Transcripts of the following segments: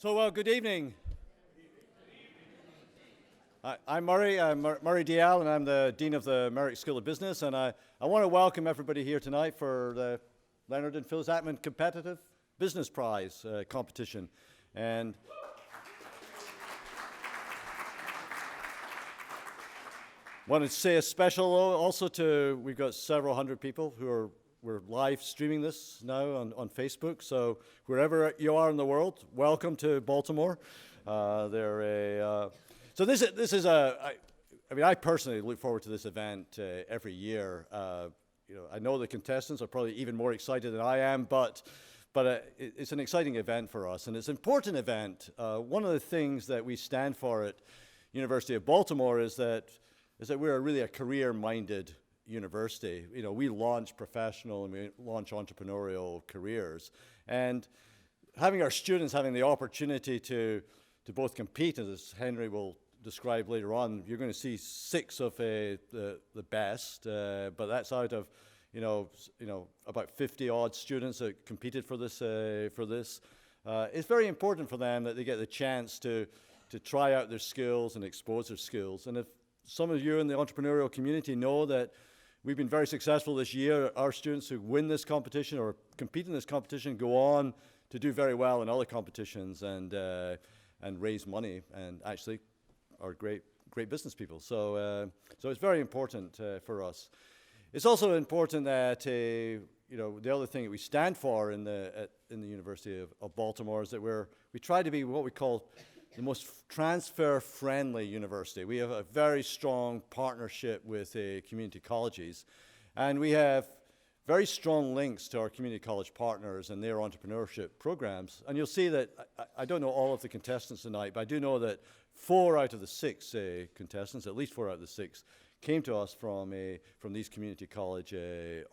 Good evening. I'm Murray. I'm Murray Dial, and I'm the Dean of the Merrick School of Business. And I want to welcome everybody here tonight for the Leonard and Phyllis Atman Competitive Business Prize competition. And want to say a special also to, we've got several hundred people we're live streaming this now on Facebook. So wherever you are in the world, welcome to Baltimore. I personally look forward to this event every year. I know the contestants are probably even more excited than I am, but it's an exciting event for us, and it's an important event. One of the things that we stand for at University of Baltimore is that we're really a career-minded university. We launch professional and we launch entrepreneurial careers, and having our students having the opportunity to both compete, as Henry will describe later on. You're going to see 6 of the best, but that's out of about 50 odd students that competed for this. It's very important for them that they get the chance to try out their skills and expose their skills. And if some of you in the entrepreneurial community know that we've been very successful this year, our students who win this competition or compete in this competition go on to do very well in other competitions and raise money and actually are great business people. So it's very important for us. It's also important that the other thing that we stand for in the University of Baltimore is that we try to be what we call the most transfer-friendly university. We have a very strong partnership with community colleges, and we have very strong links to our community college partners and their entrepreneurship programs. And you'll see that, I don't know all of the contestants tonight, but I do know that 4 out of the 6 contestants, at least 4 out of the 6, came to us from these community college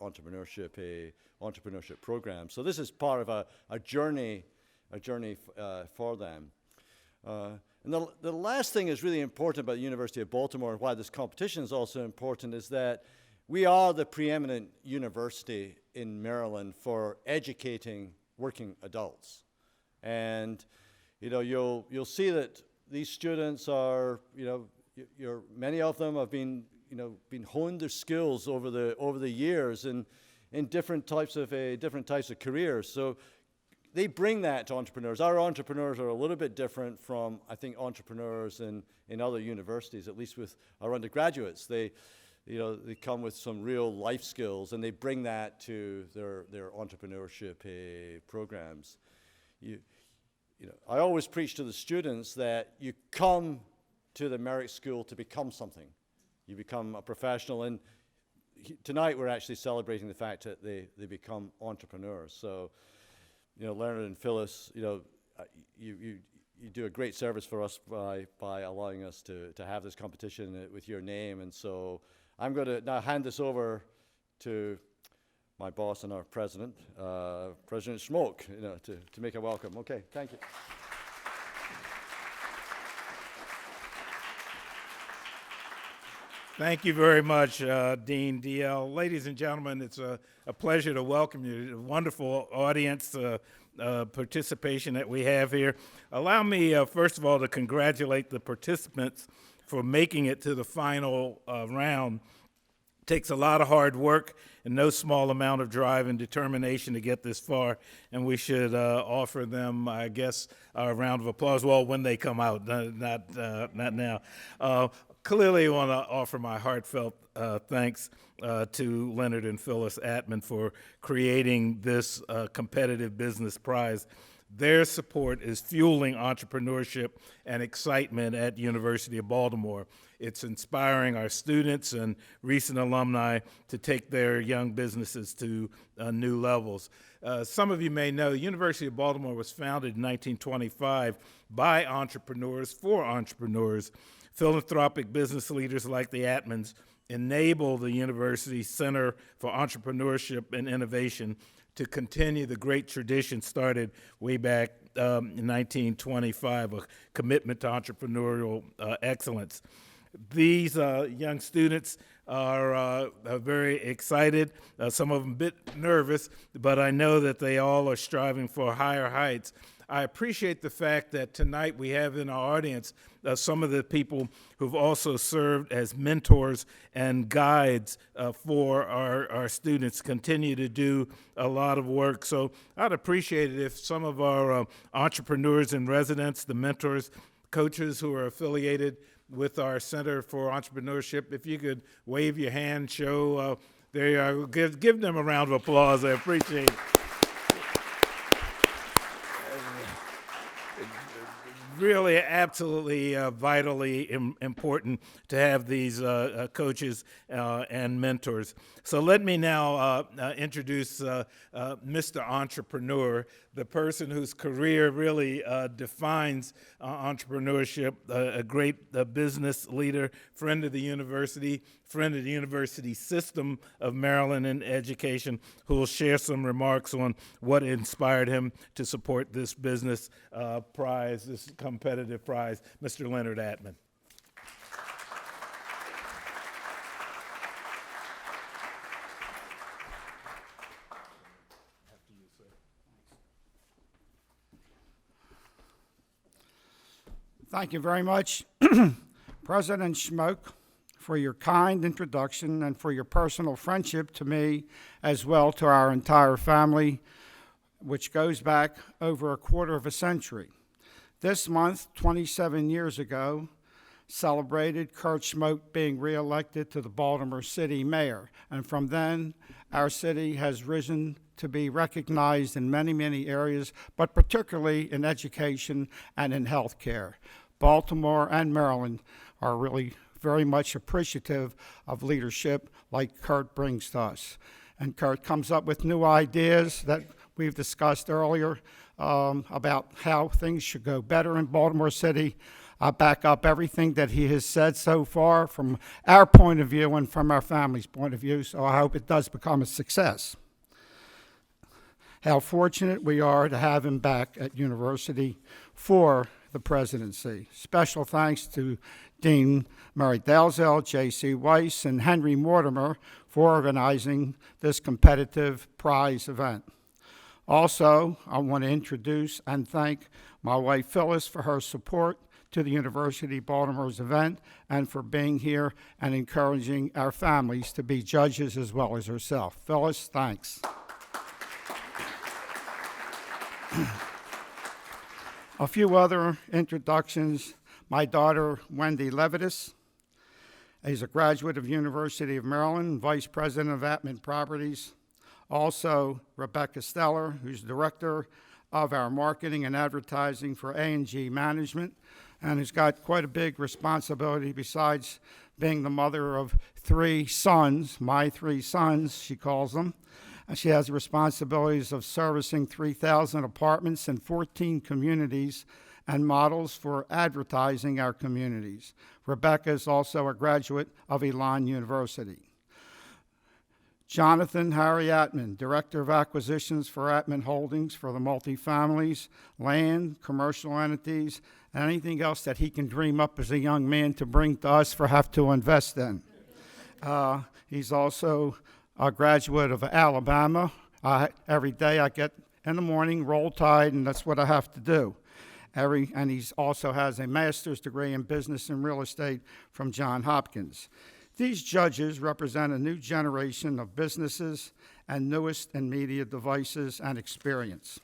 entrepreneurship programs. So this is part of a journey for them. And the last thing is really important about the University of Baltimore, and why this competition is also important, is that we are the preeminent university in Maryland for educating working adults. And you'll see that these students are, many of them have been honed their skills over the years in different types of careers. So they bring that to entrepreneurs. Our entrepreneurs are a little bit different from, I think, entrepreneurs in other universities, at least with our undergraduates. They come with some real life skills, and they bring that to their entrepreneurship programs. I always preach to the students that you come to the Merrick School to become something. You become a professional, and tonight we're actually celebrating the fact that they become entrepreneurs. So, Leonard and Phyllis, you do a great service for us by allowing us to have this competition with your name. And so I'm going to now hand this over to my boss and our president, President Schmoke, to make a welcome. Okay, thank you. Thank you very much, Dean DL. Ladies and gentlemen, it's a pleasure to welcome you to the wonderful audience participation that we have here. Allow me, first of all, to congratulate the participants for making it to the final round. It takes a lot of hard work and no small amount of drive and determination to get this far, and we should offer them, I guess, a round of applause. Well, when they come out, not now. Clearly, I want to offer my heartfelt thanks to Leonard and Phyllis Atman for creating this competitive business prize. Their support is fueling entrepreneurship and excitement at University of Baltimore. It's inspiring our students and recent alumni to take their young businesses to new levels. Some of you may know University of Baltimore was founded in 1925 by entrepreneurs for entrepreneurs. Philanthropic business leaders like the Atmans enable the university's Center for Entrepreneurship and Innovation to continue the great tradition started way back in 1925, a commitment to entrepreneurial excellence. These young students are very excited, some of them a bit nervous, but I know that they all are striving for higher heights. I appreciate the fact that tonight we have in our audience some of the people who've also served as mentors and guides for our students, continue to do a lot of work. So I'd appreciate it if some of our entrepreneurs in residence, the mentors, coaches who are affiliated with our Center for Entrepreneurship, if you could wave your hand, show, there you are, give them a round of applause. I appreciate it. Really, absolutely, vitally important to have these coaches and mentors. So let me now introduce Mr. Entrepreneur, the person whose career really defines entrepreneurship, a great business leader, friend of the university system of Maryland in education, who will share some remarks on what inspired him to support this business prize, this competitive prize, Mr. Leonard Atman. Thank you very much, President Schmoke, for your kind introduction and for your personal friendship to me, as well to our entire family, which goes back over a quarter of a century. This month, 27 years ago, celebrated Kurt Schmoke being reelected to the Baltimore City Mayor. And from then, our city has risen to be recognized in many, many areas, but particularly in education and in healthcare. Baltimore and Maryland are really very much appreciative of leadership like Kurt brings to us. And Kurt comes up with new ideas that we've discussed earlier about how things should go better in Baltimore City. I back up everything that he has said so far from our point of view and from our family's point of view, so I hope it does become a success. How fortunate we are to have him back at university for the presidency. Special thanks to Dean Murray Dalzell, J.C. Weiss, and Henry Mortimer for organizing this competitive prize event. Also, I want to introduce and thank my wife Phyllis for her support to the University of Baltimore's event and for being here and encouraging our families to be judges as well as herself. Phyllis, thanks. A few other introductions. My daughter, Wendy Levitas, is a graduate of University of Maryland, Vice President of Atman Properties. Also, Rebecca Steller, who's Director of our Marketing and Advertising for A&G Management, and who's got quite a big responsibility besides being the mother of 3 sons, my 3 sons, she calls them. And she has the responsibilities of servicing 3,000 apartments in 14 communities and models for advertising our communities. Rebecca is also a graduate of Elon University. Jonathan Harry Atman, Director of Acquisitions for Atman Holdings for the multifamilies, land, commercial entities, and anything else that he can dream up as a young man to bring to us for have to invest in. He's also a graduate of Alabama. Every day I get in the morning, roll tide, and that's what I have to do. And he also has a master's degree in business and real estate from Johns Hopkins. These judges represent a new generation of businesses and newest in media devices and experience.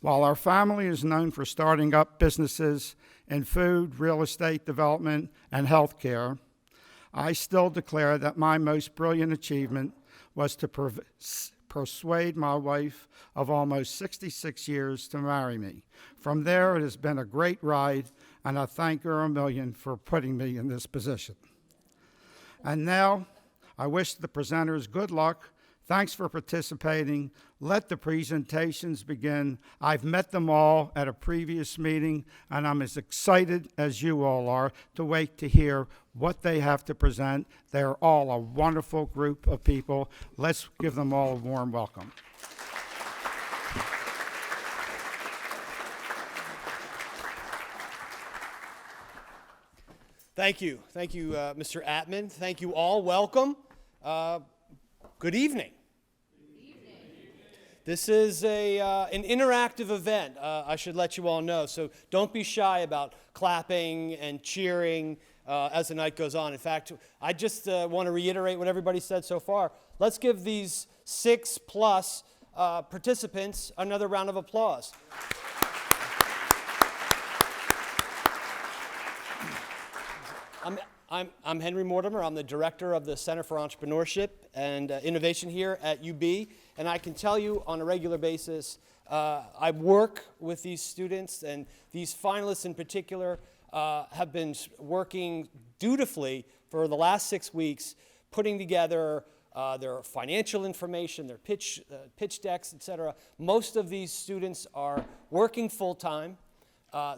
While our family is known for starting up businesses in food, real estate development, and healthcare, I still declare that my most brilliant achievement was to persuade my wife of almost 66 years to marry me. From there, it has been a great ride, and I thank her a million for putting me in this position. And now, I wish the presenters good luck. Thanks for participating. Let the presentations begin. I've met them all at a previous meeting, and I'm as excited as you all are to wait to hear what they have to present. They're all a wonderful group of people. Let's give them all a warm welcome. Thank you, Mr. Atman. Thank you all. Welcome. Good evening. This is an interactive event, I should let you all know. So don't be shy about clapping and cheering as the night goes on. In fact, I just want to reiterate what everybody said so far. Let's give these 6+ participants another round of applause. I'm Henry Mortimer. I'm the director of the Center for Entrepreneurship and Innovation here at UB. And I can tell you on a regular basis, I work with these students, and these finalists in particular have been working dutifully for the last 6 weeks, putting together their financial information, their pitch decks, etc. Most of these students are working full-time.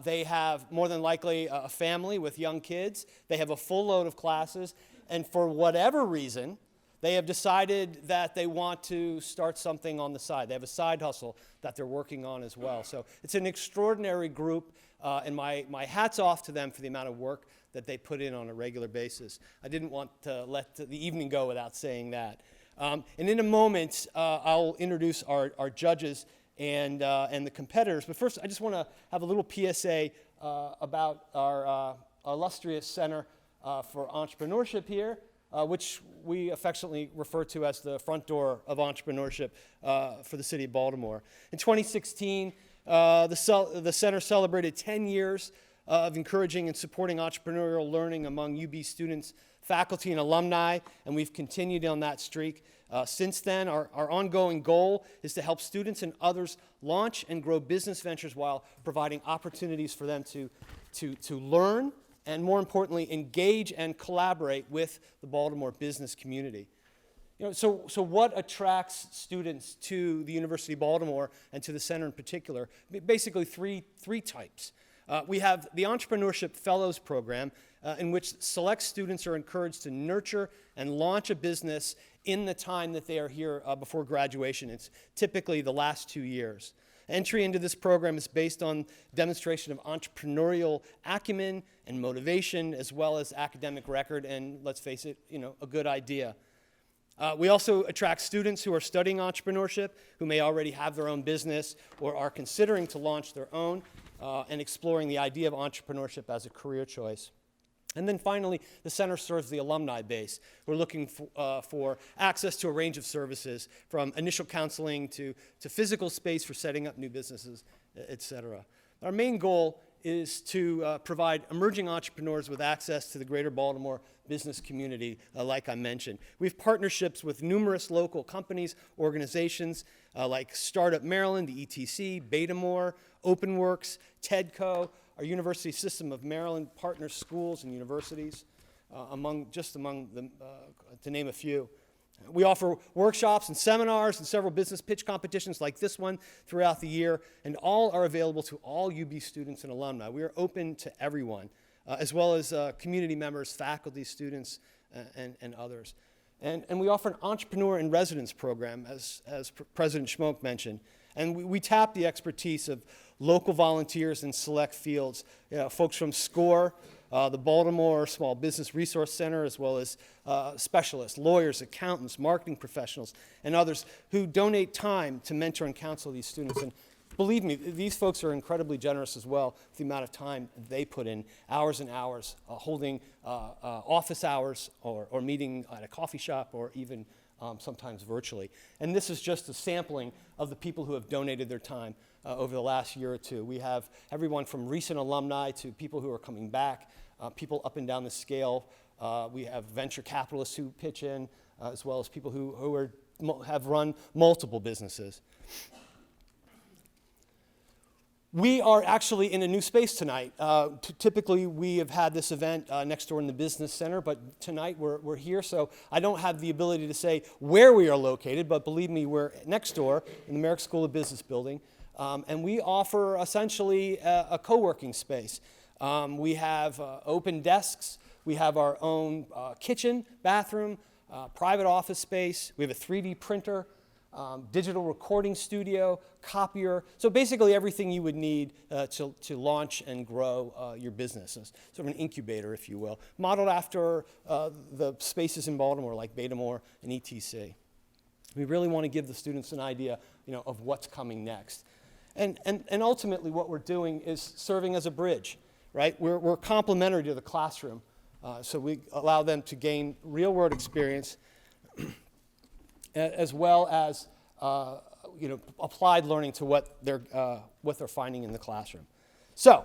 They have more than likely a family with young kids. They have a full load of classes. And for whatever reason, they have decided that they want to start something on the side. They have a side hustle that they're working on as well. So it's an extraordinary group, and my hat's off to them for the amount of work that they put in on a regular basis. I didn't want to let the evening go without saying that. And in a moment, I'll introduce our judges and the competitors. But first, I just want to have a little PSA about our illustrious Center for Entrepreneurship here, which we affectionately refer to as the front door of entrepreneurship for the city of Baltimore. In 2016, the center celebrated 10 years of encouraging and supporting entrepreneurial learning among UB students, faculty, and alumni, and we've continued on that streak. Since then, our ongoing goal is to help students and others launch and grow business ventures while providing opportunities for them to learn and, more importantly, engage and collaborate with the Baltimore business community. So what attracts students to the University of Baltimore and to the center in particular? Basically three types. We have the Entrepreneurship Fellows Program, in which select students are encouraged to nurture and launch a business in the time that they are here before graduation. It's typically the last 2 years. Entry into this program is based on demonstration of entrepreneurial acumen and motivation, as well as academic record, and let's face it, a good idea. We also attract students who are studying entrepreneurship, who may already have their own business or are considering to launch their own, and exploring the idea of entrepreneurship as a career choice. And then finally, the center serves the alumni base. We're looking for access to a range of services, from initial counseling to physical space for setting up new businesses, et cetera. Our main goal is to provide emerging entrepreneurs with access to the greater Baltimore business community, like I mentioned. We have partnerships with numerous local companies, organizations like Startup Maryland, the ETC, Baltimore, OpenWorks, TEDCO, our University System of Maryland partner schools and universities, among them, to name a few. We offer workshops and seminars and several business pitch competitions like this one throughout the year, and all are available to all UB students and alumni. We are open to everyone, as well as community members, faculty, students, and others. And we offer an Entrepreneur in Residence program, as President Schmoke mentioned. And we tap the expertise of local volunteers in select fields, folks from SCORE, the Baltimore Small Business Resource Center, as well as specialists, lawyers, accountants, marketing professionals, and others who donate time to mentor and counsel these students. And believe me, these folks are incredibly generous as well with the amount of time they put in, hours and hours, holding office hours or meeting at a coffee shop or even sometimes virtually. And this is just a sampling of the people who have donated their time over the last year or two. We have everyone from recent alumni to people who are coming back, people up and down the scale. We have venture capitalists who pitch in, as well as people who have run multiple businesses. We are actually in a new space tonight. Typically, we have had this event next door in the Business Center, but tonight we're here, so I don't have the ability to say where we are located, but believe me, we're next door in the Merrick School of Business building, and we offer essentially a co-working space. We have open desks. We have our own kitchen, bathroom, private office space. We have a 3D printer. Digital recording studio, copier, so basically everything you would need to launch and grow your business. It's sort of an incubator, if you will, modeled after the spaces in Baltimore like Baltimore and ETC. We really want to give the students an idea, of what's coming next. And ultimately what we're doing is serving as a bridge, right? We're complementary to the classroom. So we allow them to gain real-world experience as well as applied learning to what they're finding in the classroom. So,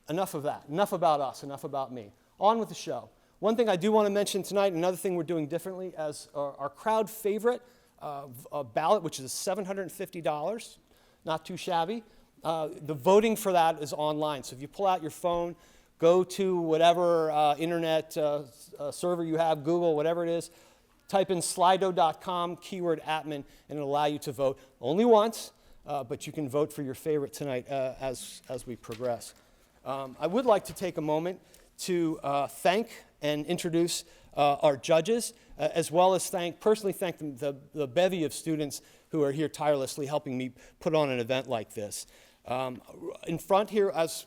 enough of that. Enough about us. Enough about me. On with the show. One thing I do want to mention tonight, another thing we're doing differently, as our crowd favorite ballot, which is $750, not too shabby. The voting for that is online. So if you pull out your phone, go to whatever internet server you have, Google, whatever it is, type in slido.com, keyword Atman, and it'll allow you to vote only once, but you can vote for your favorite tonight as we progress. I would like to take a moment to thank and introduce our judges, as well as personally thank the bevy of students who are here tirelessly helping me put on an event like this. In front here, as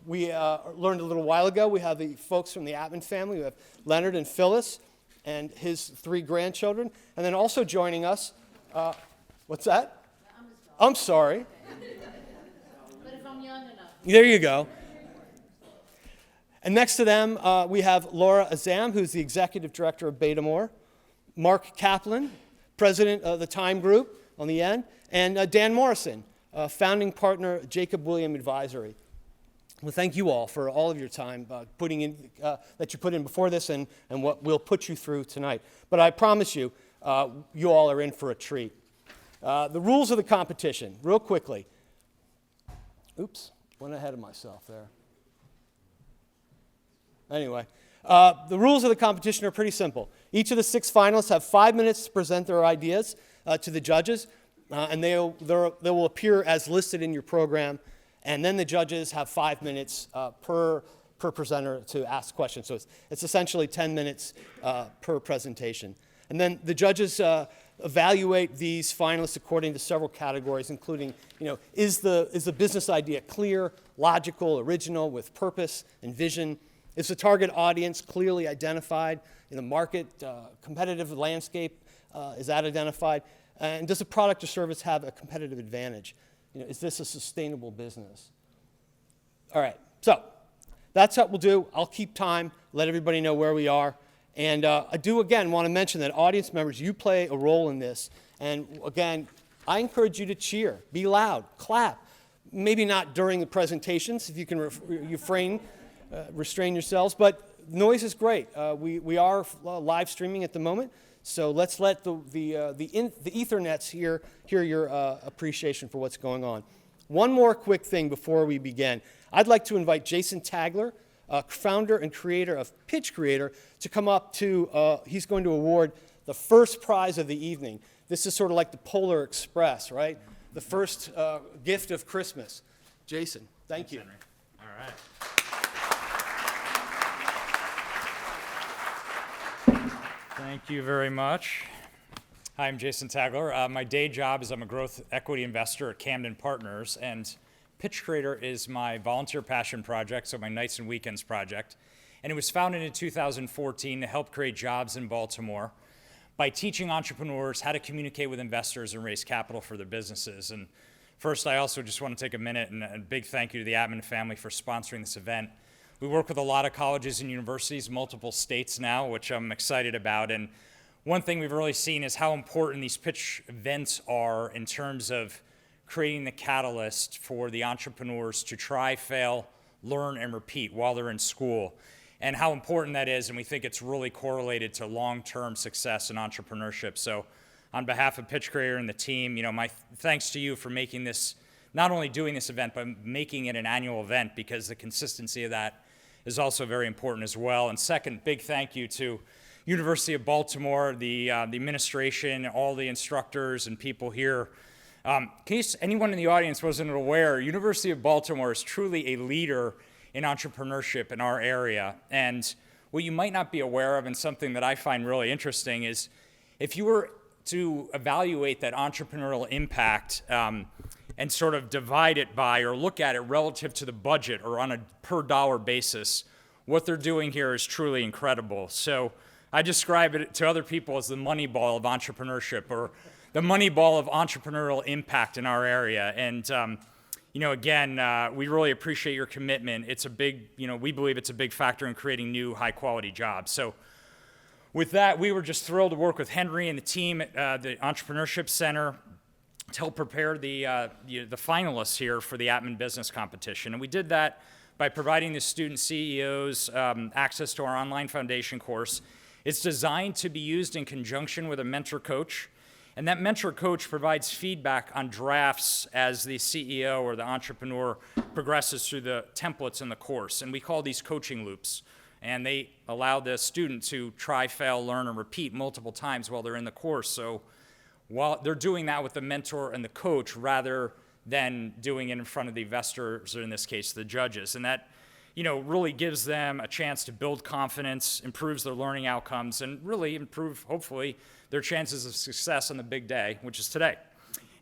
we learned a little while ago, we have the folks from the Atman family. We have Leonard and Phyllis and his 3 grandchildren. And then also joining us, what's that? I'm sorry. But if I'm young enough. There you go. And next to them, we have Laura Azam, who's the executive director of Baltimore, Mark Kaplan, president of the Time Group on the end, and Dan Morrison, founding partner, Jacob William Advisory. Well, thank you all for all of your time that you put in before this and what we'll put you through tonight. But I promise you, you all are in for a treat. The rules of the competition, real quickly. Oops, went ahead of myself there. Anyway, the rules of the competition are pretty simple. Each of the 6 finalists have 5 minutes to present their ideas to the judges, and they will appear as listed in your program. And then the judges have 5 minutes per presenter to ask questions. So it's essentially 10 minutes per presentation. And then the judges evaluate these finalists according to several categories, including, is the business idea clear, logical, original, with purpose and vision? Is the target audience clearly identified in the market, competitive landscape? Is that identified? And does the product or service have a competitive advantage? Is this a sustainable business? All right, so that's what we'll do. I'll keep time, let everybody know where we are. And I do, again, want to mention that audience members, you play a role in this. And again, I encourage you to cheer, be loud, clap. Maybe not during the presentations, if you can restrain yourselves, but noise is great. We are live streaming at the moment, so let's let the Ethernets hear your appreciation for what's going on. One more quick thing before we begin. I'd like to invite Jason Tagler, founder and creator of Pitch Creator, to come up to, he's going to award the first prize of the evening. This is sort of like the Polar Express, right? The first gift of Christmas. Jason, thank you. Henry. All right. Thank you very much. Hi, I'm Jason Tagler. My day job is I'm a growth equity investor at Camden Partners, and Pitch Creator is my volunteer passion project, so my nights and weekends project. And it was founded in 2014 to help create jobs in Baltimore by teaching entrepreneurs how to communicate with investors and raise capital for their businesses. And first, I also just want to take a minute and a big thank you to the Atman family for sponsoring this event. We work with a lot of colleges and universities, multiple states now, which I'm excited about. And one thing we've really seen is how important these pitch events are in terms of creating the catalyst for the entrepreneurs to try, fail, learn, and repeat while they're in school, and how important that is. And we think it's really correlated to long-term success in entrepreneurship. So on behalf of Pitch Creator and the team, my thanks to you for making this, not only doing this event, but making it an annual event, because the consistency of that is also very important as well. And second, big thank you to University of Baltimore, the administration, all the instructors and people here. In case anyone in the audience wasn't aware, University of Baltimore is truly a leader in entrepreneurship in our area. And what you might not be aware of, and something that I find really interesting, is if you were to evaluate that entrepreneurial impact and sort of divide it by or look at it relative to the budget or on a per dollar basis, what they're doing here is truly incredible. So I describe it to other people as the money ball of entrepreneurship, or the money ball of entrepreneurial impact in our area. And again, we really appreciate your commitment. It's a big, we believe it's a big factor in creating new high-quality jobs. So with that, we were just thrilled to work with Henry and the team at the Entrepreneurship Center to help prepare the finalists here for the Atman Business Competition. And we did that by providing the student CEOs access to our online foundation course. It's designed to be used in conjunction with a mentor coach. And that mentor coach provides feedback on drafts as the CEO or the entrepreneur progresses through the templates in the course. And we call these coaching loops. And they allow the student to try, fail, learn, and repeat multiple times while they're in the course. So while they're doing that with the mentor and the coach rather than doing it in front of the investors, or in this case, the judges. And that really gives them a chance to build confidence, improves their learning outcomes, and really improve, hopefully, their chances of success on the big day, which is today.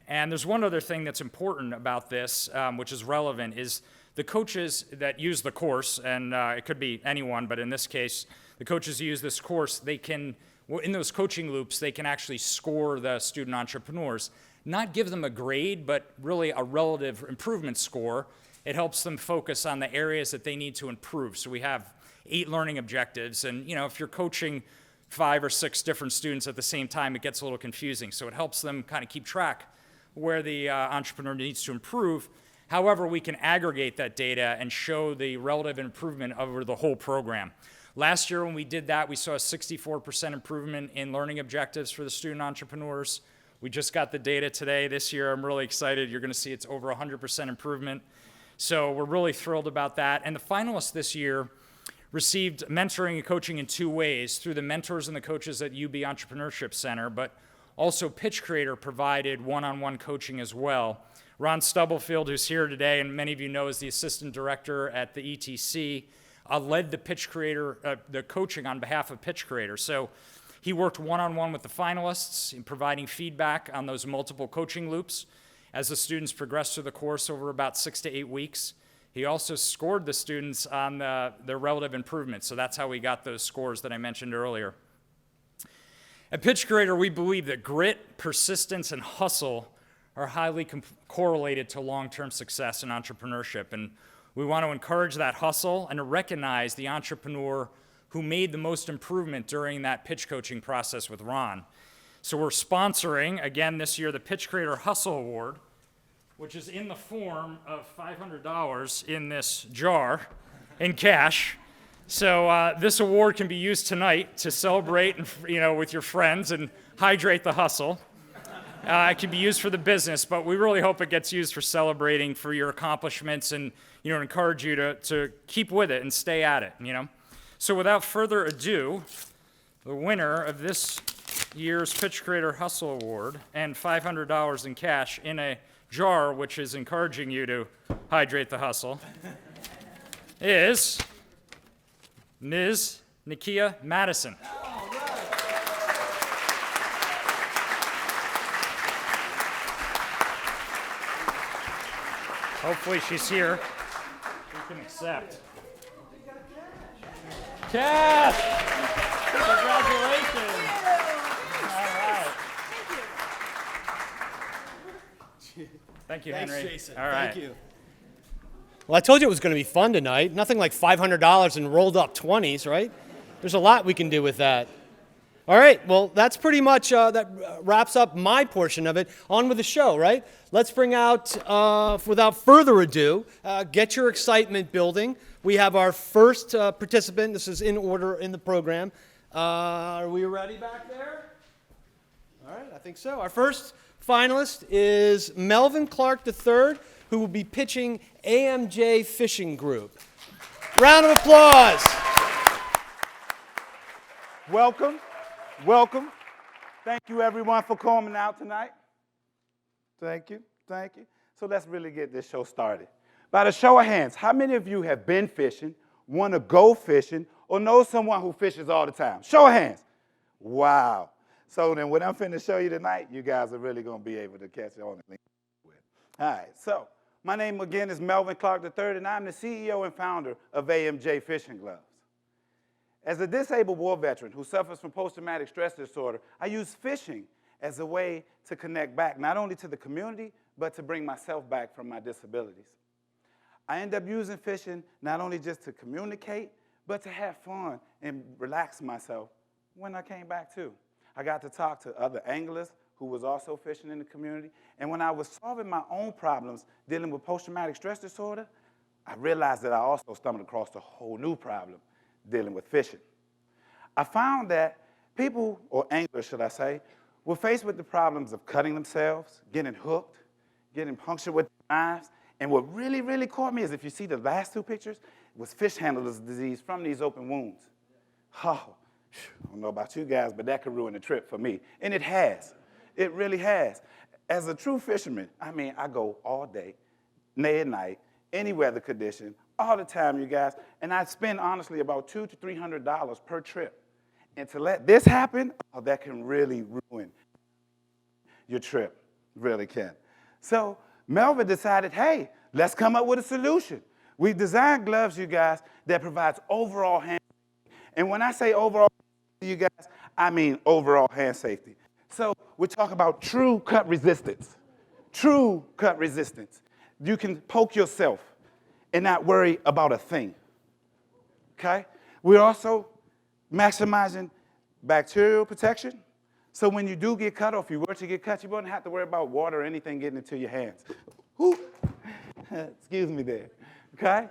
And there's one other thing that's important about this, which is relevant, is the coaches that use the course, and it could be anyone, but in this case, the coaches who use this course, they can, in those coaching loops, they can actually score the student entrepreneurs, not give them a grade, but really a relative improvement score. It helps them focus on the areas that they need to improve. So we have 8 learning objectives, and if you're coaching 5 or 6 different students at the same time, it gets a little confusing. So it helps them kind of keep track where the entrepreneur needs to improve. However, we can aggregate that data and show the relative improvement over the whole program. Last year when we did that, we saw a 64% improvement in learning objectives for the student entrepreneurs. We just got the data today. This year, I'm really excited. You're going to see it's over 100% improvement. So we're really thrilled about that. And the finalists this year received mentoring and coaching in 2 ways, through the mentors and the coaches at UB Entrepreneurship Center, but also Pitch Creator provided one-on-one coaching as well. Ron Stubblefield, who's here today, and many of you know is the assistant director at the ETC, led the Pitch Creator, the coaching on behalf of Pitch Creator. So he worked one-on-one with the finalists in providing feedback on those multiple coaching loops as the students progressed through the course over about 6 to 8 weeks. He also scored the students on their relative improvement, so that's how we got those scores that I mentioned earlier. At Pitch Creator, we believe that grit, persistence, and hustle are highly correlated to long-term success in entrepreneurship, and we want to encourage that hustle and to recognize the entrepreneur who made the most improvement during that pitch coaching process with Ron. So we're sponsoring, again this year, the Pitch Creator Hustle Award, which is in the form of $500 in this jar in cash. So this award can be used tonight to celebrate, with your friends and hydrate the hustle. It can be used for the business, but we really hope it gets used for celebrating for your accomplishments and encourage you to keep with it and stay at it. So without further ado, the winner of this year's Pitch Creator Hustle Award and $500 in cash in a jar, which is encouraging you to hydrate the hustle, is Ms. Nakia Madison. Hopefully she's here. We can accept. Cash! Congratulations! All right. Thank you, Thanks, Henry. Jason. All right. Thank you. Well, I told you it was going to be fun tonight. Nothing like $500 in rolled up 20s, right? There's a lot we can do with that. All right, well, that's pretty much, that wraps up my portion of it. On with the show, right? Let's bring out, without further ado, get your excitement building. We have our first participant. This is in order in the program. Are we ready back there? All right, I think so. Our first finalist is Melvin Clark III, who will be pitching AMJ Fishing Group. Round of applause. Welcome. Welcome. Thank you, everyone, for coming out tonight. Thank you. Thank you. So let's really get this show started. By the show of hands, how many of you have been fishing, want to go fishing, or know someone who fishes all the time? Show of hands. Wow. So then what I'm finna show you tonight, you guys are really going to be able to catch on and link with. All right. So my name, again, is Melvin Clark III, and I'm the CEO and founder of AMJ Fishing Gloves. As a disabled war veteran who suffers from post-traumatic stress disorder, I use fishing as a way to connect back, not only to the community, but to bring myself back from my disabilities. I end up using fishing not only just to communicate, but to have fun and relax myself when I came back too. I got to talk to other anglers who was also fishing in the community. And when I was solving my own problems dealing with post-traumatic stress disorder, I realized that I also stumbled across a whole new problem dealing with fishing. I found that people, or anglers should I say, were faced with the problems of cutting themselves, getting hooked, getting punctured with knives. And what really, really caught me is if you see the last two pictures, it was fish handler's disease from these open wounds. Oh, I don't know about you guys, but that could ruin the trip for me. And it has. It really has. As a true fisherman, I mean, I go all day, day and night, any weather condition, all the time, you guys. And I spend, honestly, about $200 to $300 per trip. And to let this happen, oh, that can really ruin your trip. Really can. So Melvin decided, hey, let's come up with a solution. We designed gloves, you guys, that provides overall hand safety. And when I say overall, you guys, I mean overall hand safety. So we're talking about true cut resistance. True cut resistance. You can poke yourself and not worry about a thing. Okay? We're also maximizing bacterial protection. So when you do get cut, or if you were to get cut, you wouldn't have to worry about water or anything getting into your hands. Ooh. Excuse me there. Okay?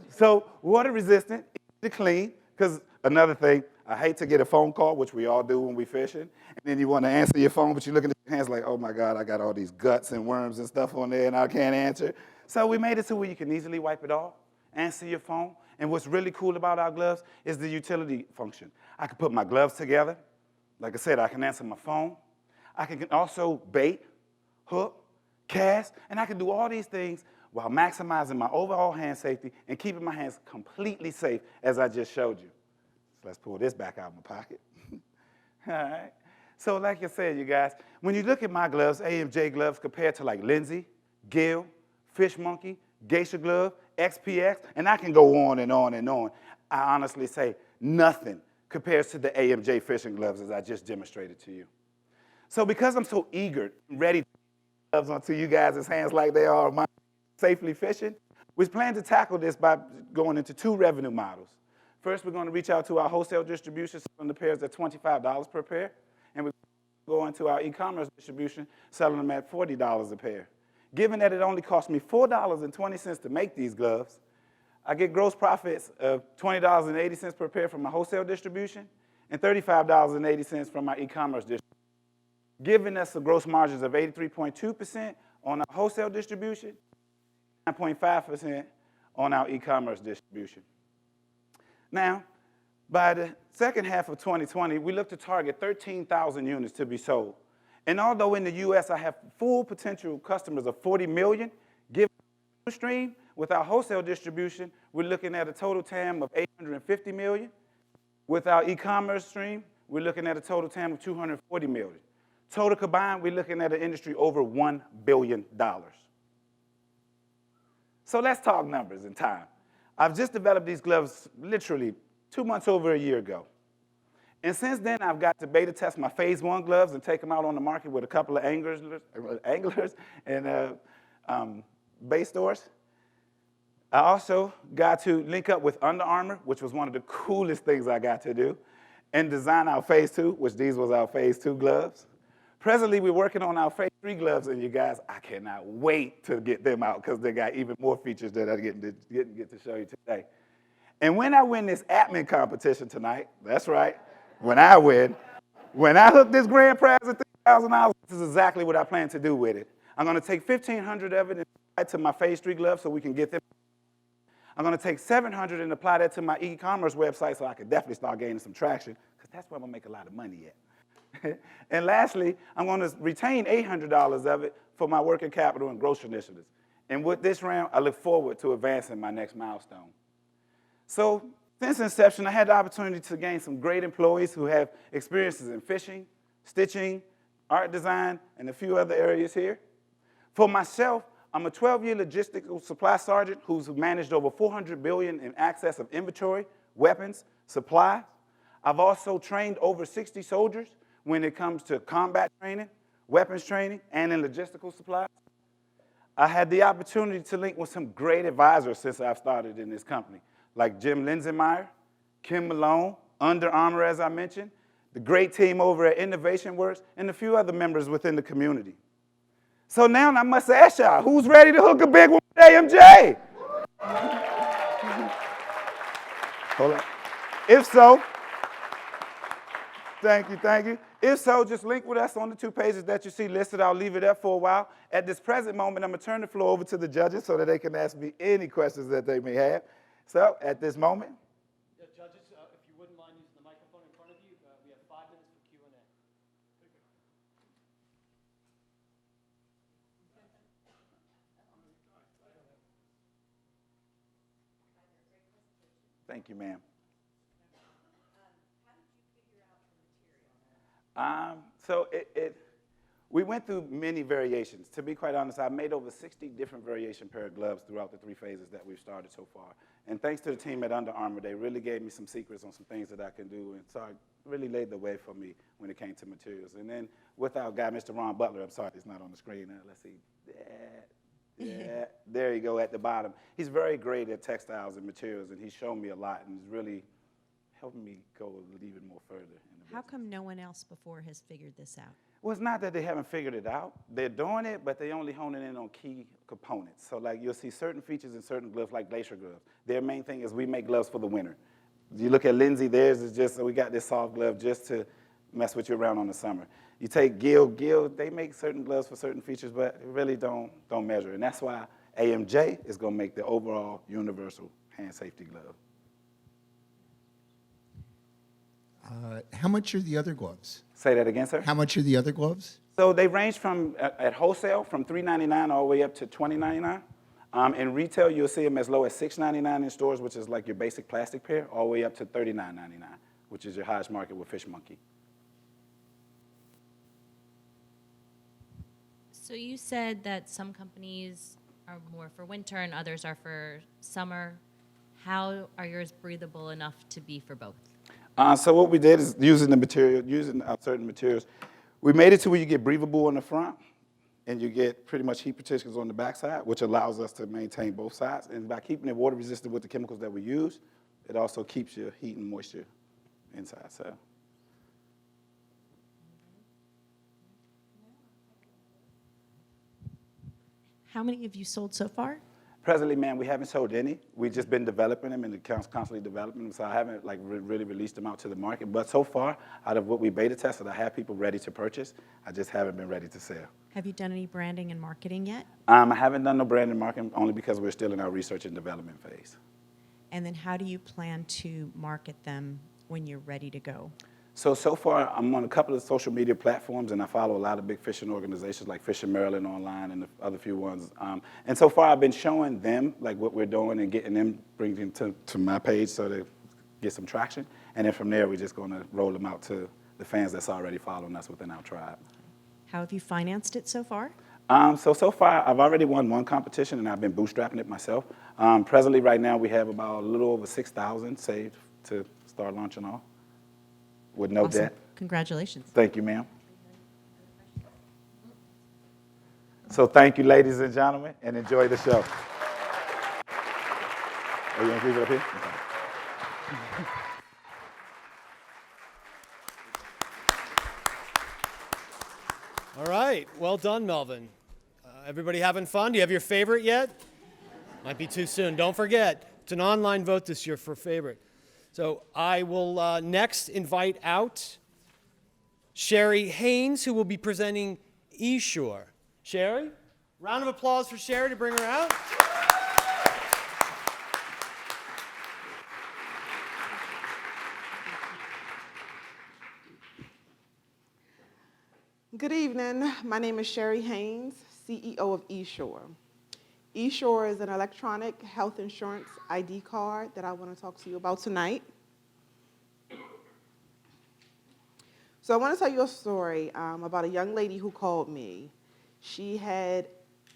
So water resistant, easy to clean, because another thing, I hate to get a phone call, which we all do when we fishing, and then you want to answer your phone, but you're looking at your hands like, oh my God, I got all these guts and worms and stuff on there and I can't answer. So we made it to where you can easily wipe it off, answer your phone, and what's really cool about our gloves is the utility function. I can put my gloves together. Like I said, I can answer my phone. I can also bait, hook, cast, and I can do all these things while maximizing my overall hand safety and keeping my hands completely safe, as I just showed you. So let's pull this back out of my pocket. All right. So like I said, you guys, when you look at my gloves, AMJ gloves compared to like Lindsay, Gill, Fish Monkey, Geisha Glove, XPX, and I can go on and on and on. I honestly say nothing compares to the AMJ fishing gloves as I just demonstrated to you. So because I'm so eager and ready to put gloves onto you guys' hands like they are mine, safely fishing, we plan to tackle this by going into two revenue models. First, we're going to reach out to our wholesale distribution, selling the pairs at $25 per pair, and we're going to go into our e-commerce distribution, selling them at $40 a pair. Given that it only cost me $4.20 to make these gloves, I get gross profits of $20.80 per pair from my wholesale distribution and $35.80 from my e-commerce distribution, giving us a gross margins of 83.2% on our wholesale distribution, 9.5% on our e-commerce distribution. Now, by the second half of 2020, we look to target 13,000 units to be sold. And although in the U.S. I have full potential customers of 40 million, given the stream, with our wholesale distribution, we're looking at a total TAM of 850 million. With our e-commerce stream, we're looking at a total TAM of 240 million. Total combined, we're looking at an industry over $1 billion. So let's talk numbers and time. I've just developed these gloves literally 2 months over a year ago. And since then, I've got to beta test my phase 1 gloves and take them out on the market with a couple of anglers and bait stores. I also got to link up with Under Armour, which was one of the coolest things I got to do, and design our phase 2, which these was our phase 2 gloves. Presently, we're working on our phase 3 gloves, and you guys, I cannot wait to get them out because they got even more features that I get to show you today. And when I win this admin competition tonight, that's right, when I win, when I hook this grand prize at $3,000, this is exactly what I plan to do with it. I'm going to take 1,500 of it and apply it to my phase 3 gloves so we can get them. I'm going to take 700 and apply that to my e-commerce website so I can definitely start gaining some traction because that's where I'm going to make a lot of money at. And lastly, I'm going to retain $800 of it for my working capital and growth initiatives. And with this round, I look forward to advancing my next milestone. So since inception, I had the opportunity to gain some great employees who have experiences in fishing, stitching, art design, and a few other areas here. For myself, I'm a 12-year logistical supply sergeant who's managed over $400 billion in access of inventory weapons, supplies. I've also trained over 60 soldiers when it comes to combat training, weapons training, and in logistical supplies. I had the opportunity to link with some great advisors since I've started in this company, like Jim Linsenmeyer, Kim Malone, Under Armour, as I mentioned, the great team over at Innovation Works, and a few other members within the community. So now I must ask y'all, who's ready to hook a big one with AMJ? Hold on. If so, thank you. If so, just link with us on the 2 pages that you see listed. I'll leave it up for a while. At this present moment, I'm going to turn the floor over to the judges so that they can ask me any questions that they may have. So at this moment. Yeah, judges, if you wouldn't mind using the microphone in front of you, we have 5 minutes for Q&A. Thank you, ma'am. So we went through many variations. To be quite honest, I've made over 60 different variation pair of gloves throughout the 3 phases that we've started so far. And thanks to the team at Under Armour, they really gave me some secrets on some things that I can do. And so it really laid the way for me when it came to materials. And then with our guy, Mr. Ron Butler, I'm sorry, he's not on the screen. Let's see. Yeah, there you go at the bottom. He's very great at textiles and materials, and he's shown me a lot and is really helping me go even more further. How come no one else before has figured this out? Well, it's not that they haven't figured it out. They're doing it, but they're only honing in on key components. So like you'll see certain features in certain gloves, like glacier gloves. Their main thing is we make gloves for the winter. You look at Lindsay, theirs is just, we got this soft glove just to mess with you around on the summer. You take Gill, they make certain gloves for certain features, but it really don't measure. And that's why AMJ is gonna make the overall universal hand safety glove. How much are the other gloves? Say that again, sir? How much are the other gloves? So they range from, at wholesale, from $3.99 all the way up to $20.99. In retail, you'll see them as low as $6.99 in stores, which is like your basic plastic pair, all the way up to $39.99, which is your highest market with Fish Monkey. So you said that some companies are more for winter and others are for summer. How are yours breathable enough to be for both? So what we did is using certain materials, we made it to where you get breathable on the front and you get pretty much heat protections on the backside, which allows us to maintain both sides. And by keeping it water resistant with the chemicals that we use, it also keeps your heat and moisture inside. So. How many have you sold so far? Presently, man, we haven't sold any. We've just been developing them and constantly developing them, so I haven't really released them out to the market. But so far, out of what we beta tested, I have people ready to purchase. I just haven't been ready to sell. Have you done any branding and marketing yet? I haven't done no brand and marketing, only because we're still in our research and development phase. And then how do you plan to market them when you're ready to go? So far, I'm on a couple of social media platforms, and I follow a lot of big fishing organizations like Fishing Maryland Online and the other few ones. And so far, I've been showing them like what we're doing and getting them, bringing them to my page so they get some traction. And then from there, we're just going to roll them out to the fans that's already following us within our tribe. How have you financed it so far? So far, I've already won one competition, and I've been bootstrapping it myself. Presently, right now, we have about a little over $6,000 saved to start launching off. With no Awesome. debt. Congratulations. Thank you, ma'am. So thank you, ladies and gentlemen, and enjoy the show. Oh, you want to leave it up here? Okay. All right, well done, Melvin. Everybody having fun? Do you have your favorite yet? Might be too soon. Don't forget, it's an online vote this year for favorite. So I will next invite out Sherry Haynes, who will be presenting eSure. Sherry, round of applause for Sherry to bring her out. Good evening. My name is Sherry Haynes, CEO of eSure. eSure is an electronic health insurance ID card that I want to talk to you about tonight. So I want to tell you a story about a young lady who called me. She had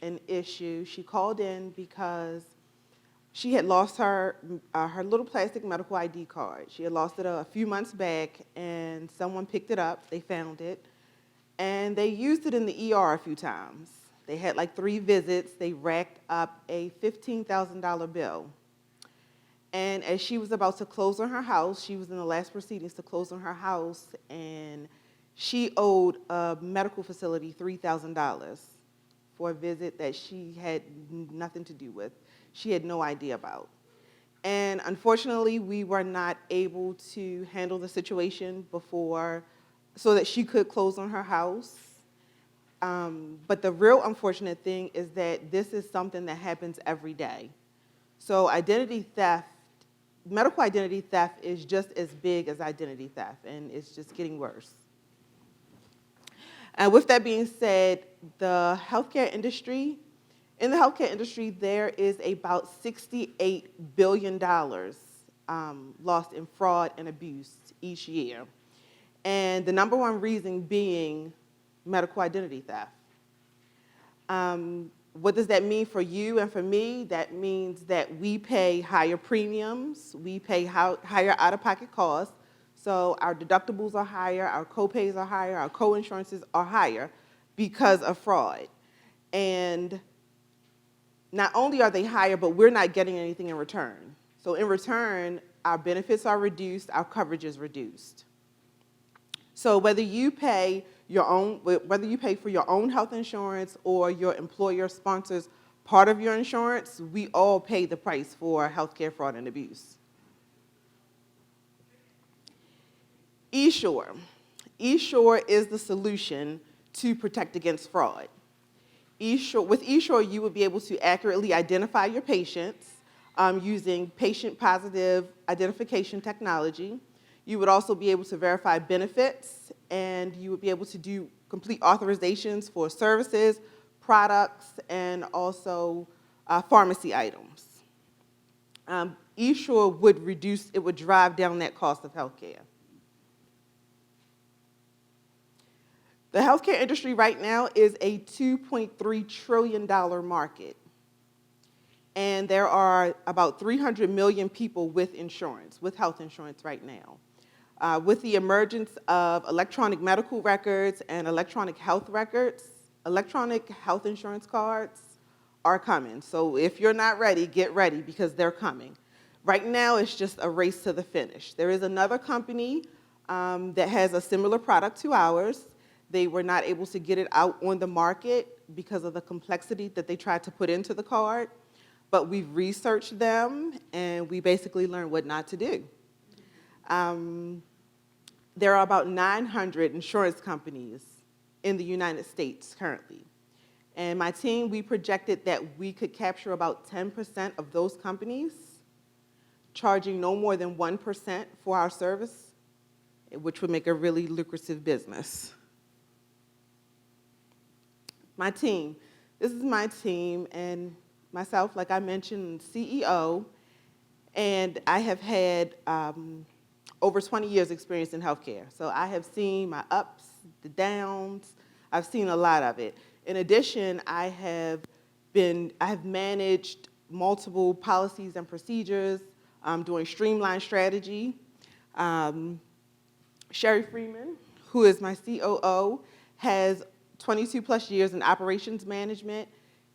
an issue. She called in because She had lost her little plastic medical ID card. She had lost it a few months back, and someone picked it up. They found it, and they used it in the ER a few times. They had like 3 visits. They racked up a $15,000 bill. And as she was about to close on her house, she was in the last proceedings to close on her house, and she owed a medical facility $3,000 for a visit that she had nothing to do with. She had no idea about. And unfortunately, we were not able to handle the situation before so that she could close on her house. But the real unfortunate thing is that this is something that happens every day. So identity theft, medical identity theft is just as big as identity theft, and it's just getting worse. And with that being said, the healthcare industry, in the healthcare industry, there is about $68 billion lost in fraud and abuse each year. And the number one reason being medical identity theft. What does that mean for you and for me? That means that we pay higher premiums, we pay higher out-of-pocket costs, so our deductibles are higher, our co-pays are higher, our co-insurances are higher because of fraud. And not only are they higher, but we're not getting anything in return. So in return, our benefits are reduced, our coverage is reduced. So whether you pay for your own health insurance or your employer sponsors part of your insurance, we all pay the price for healthcare fraud and abuse. eSure. eSure is the solution to protect against fraud. With eSure, you will be able to accurately identify your patients using patient-positive identification technology. You would also be able to verify benefits, and you would be able to do complete authorizations for services, products, and also pharmacy items. eSure would drive down that cost of healthcare. The healthcare industry right now is a $2.3 trillion market. And there are about 300 million people with insurance, with health insurance right now. With the emergence of electronic medical records and electronic health records, electronic health insurance cards are coming. So if you're not ready, get ready because they're coming. Right now, it's just a race to the finish. There is another company that has a similar product to ours. They were not able to get it out on the market because of the complexity that they tried to put into the card. But we've researched them, and we basically learned what not to do. There are about 900 insurance companies in the United States currently. And my team, we projected that we could capture about 10% of those companies, charging no more than 1% for our service, which would make a really lucrative business. My team. This is my team, and myself, like I mentioned, CEO, and I have had over 20 years experience in healthcare. So I have seen my ups, the downs, I've seen a lot of it. In addition, I have managed multiple policies and procedures, doing streamlined strategy. Sherry Freeman, who is my COO, has 22 plus years in operations management.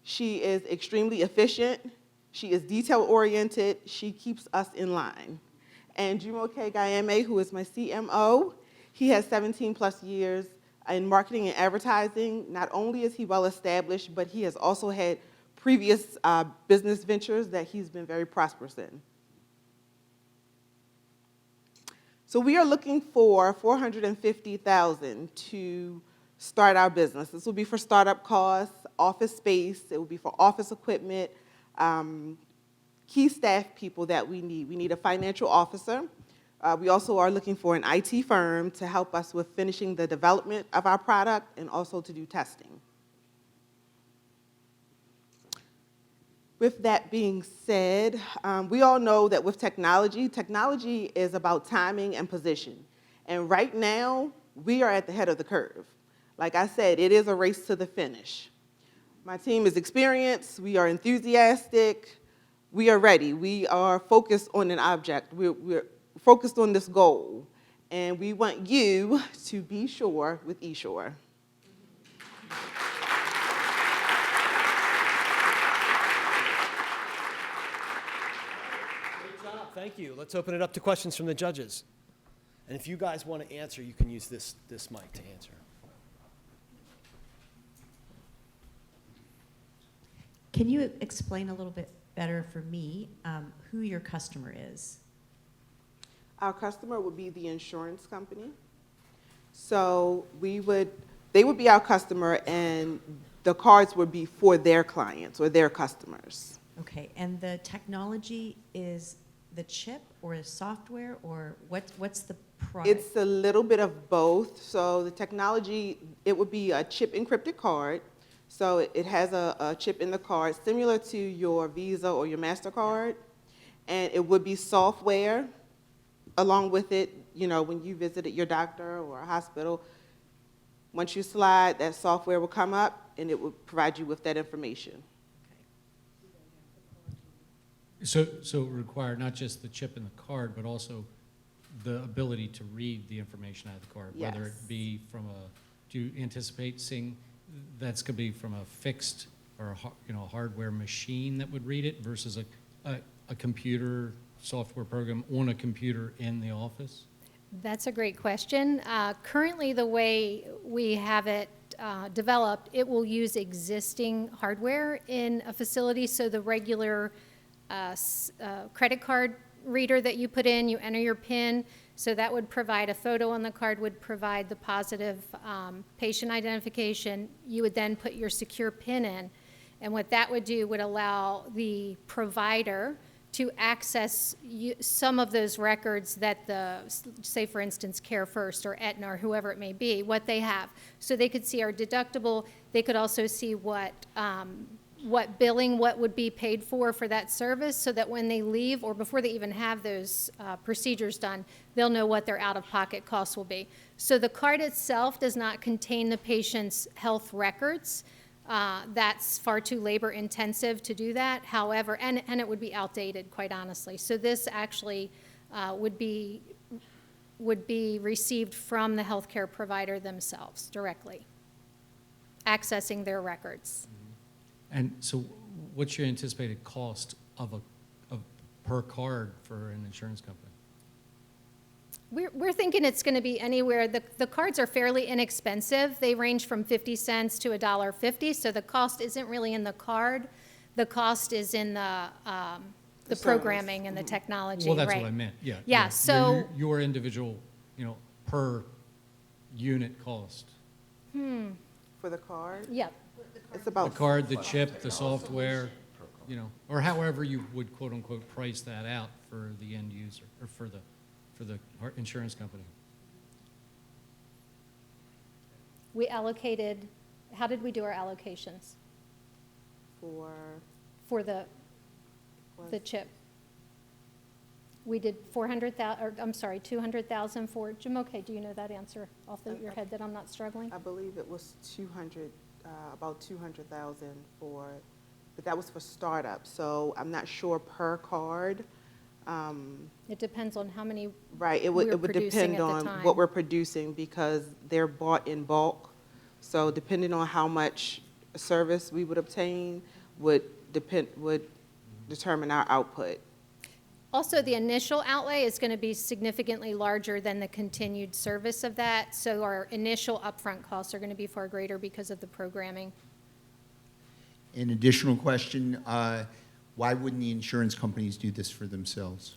She is extremely efficient. She is detail-oriented. She keeps us in line. And Jumoke Gayeme, who is my CMO, he has 17 plus years in marketing and advertising. Not only is he well-established, but he has also had previous business ventures that he's been very prosperous in. So we are looking for $450,000 to start our business. This will be for startup costs, office space, it will be for office equipment, key staff people that we need. We need a financial officer. We also are looking for an IT firm to help us with finishing the development of our product and also to do testing. With that being said, we all know that with technology is about timing and position. And right now, we are at the head of the curve. Like I said, it is a race to the finish. My team is experienced, we are enthusiastic, we are ready. We are focused on an object. We're focused on this goal. And we want you to be sure with eSure. Great job, thank you. Let's open it up to questions from the judges. And if you guys want to answer, you can use this mic to answer. Can you explain a little bit better for me who your customer is? Our customer would be the insurance company. So they would be our customer, and the cards would be for their clients or their customers. Okay, and the technology is the chip or the software, or what's the product? It's a little bit of both. So the technology, it would be a chip encrypted card. So it has a chip in the card similar to your Visa or your MasterCard, and it would be software along with it. You know, when you visited your doctor or a hospital, once you slide, that software will come up and it will provide you with that information. So it would require not just the chip in the card, but also the ability to read the information out of the card, whether it be from do you anticipate seeing that's going to be from a fixed or a hardware machine that would read it versus a computer software program on a computer in the office? That's a great question. Currently, the way we have it developed, it will use existing hardware in a facility. So the regular credit card reader that you put in, you enter your PIN. So that would provide a photo on the card, would provide the positive patient identification. You would then put your secure PIN in. And what that would do would allow the provider to access some of those records that say for instance, Care First or Aetna or whoever it may be, what they have. So they could see our deductible. They could also see what billing, what would be paid for that service, so that when they leave or before they even have those procedures done, they'll know what their out-of-pocket costs will be. So the card itself does not contain the patient's health records. That's far too labor-intensive to do that. However, and it would be outdated, quite honestly. So this actually would be received from the healthcare provider themselves directly, accessing their records. And so what's your anticipated cost of per card for an insurance company? We're thinking it's going to be anywhere. The cards are fairly inexpensive. They range from 50 cents to $1.50. So the cost isn't really in the card. The cost is in the programming and the technology. Well, that's right. what I meant. Yeah. Yeah. So your individual, per unit cost. For the card? Yeah. It's about The card, the chip, the software, or however you would quote unquote price that out for the end user or for the insurance company. we allocated, how did we do our allocations for the chip? We did 400,000, or I'm sorry, 200,000 for, Jim, okay, do you know that answer off your head that I'm not struggling? I believe it was 200, about 200,000 for, but that was for startup, so I'm not sure per card. It depends on how many Right, it would depend on what we're producing because they're bought in bulk. So depending on how much service we would obtain would determine our output. Also, the initial outlay is going to be significantly larger than the continued service of that. So our initial upfront costs are going to be far greater because of the programming. An additional question, why wouldn't the insurance companies do this for themselves?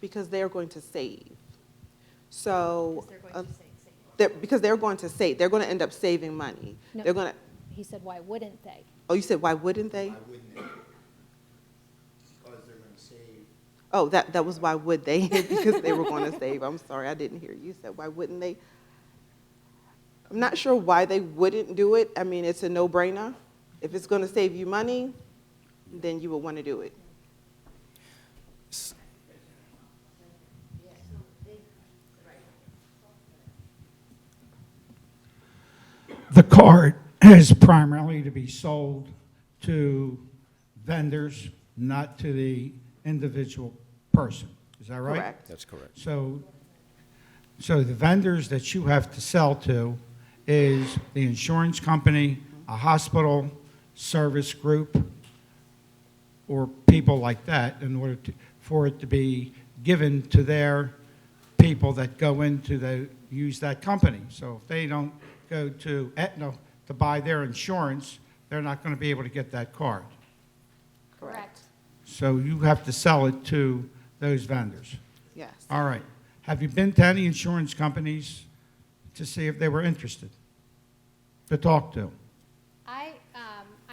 Because they're going to save. So, Because they're going to save. they're going to end up saving money. No, They're going to, he said, why wouldn't they? oh, you said, why wouldn't they? Why wouldn't they? Because they're going to save. Oh, that was why would they? Because they were going to save. I'm sorry, I didn't hear you. You said, why wouldn't they? I'm not sure why they wouldn't do it. I mean, it's a no-brainer. If it's going to save you money, then you would want to do it. The card is primarily to be sold to vendors, not to the individual person. Is that right? Correct. That's correct. So the vendors that you have to sell to is the insurance company, a hospital, service group, or people like that in order for it to be given to their people that go into use that company. So if they don't go to Aetna to buy their insurance, they're not going to be able to get that card. Correct. So you have to sell it to those vendors. Yes. All right. Have you been to any insurance companies to see if they were interested to talk to?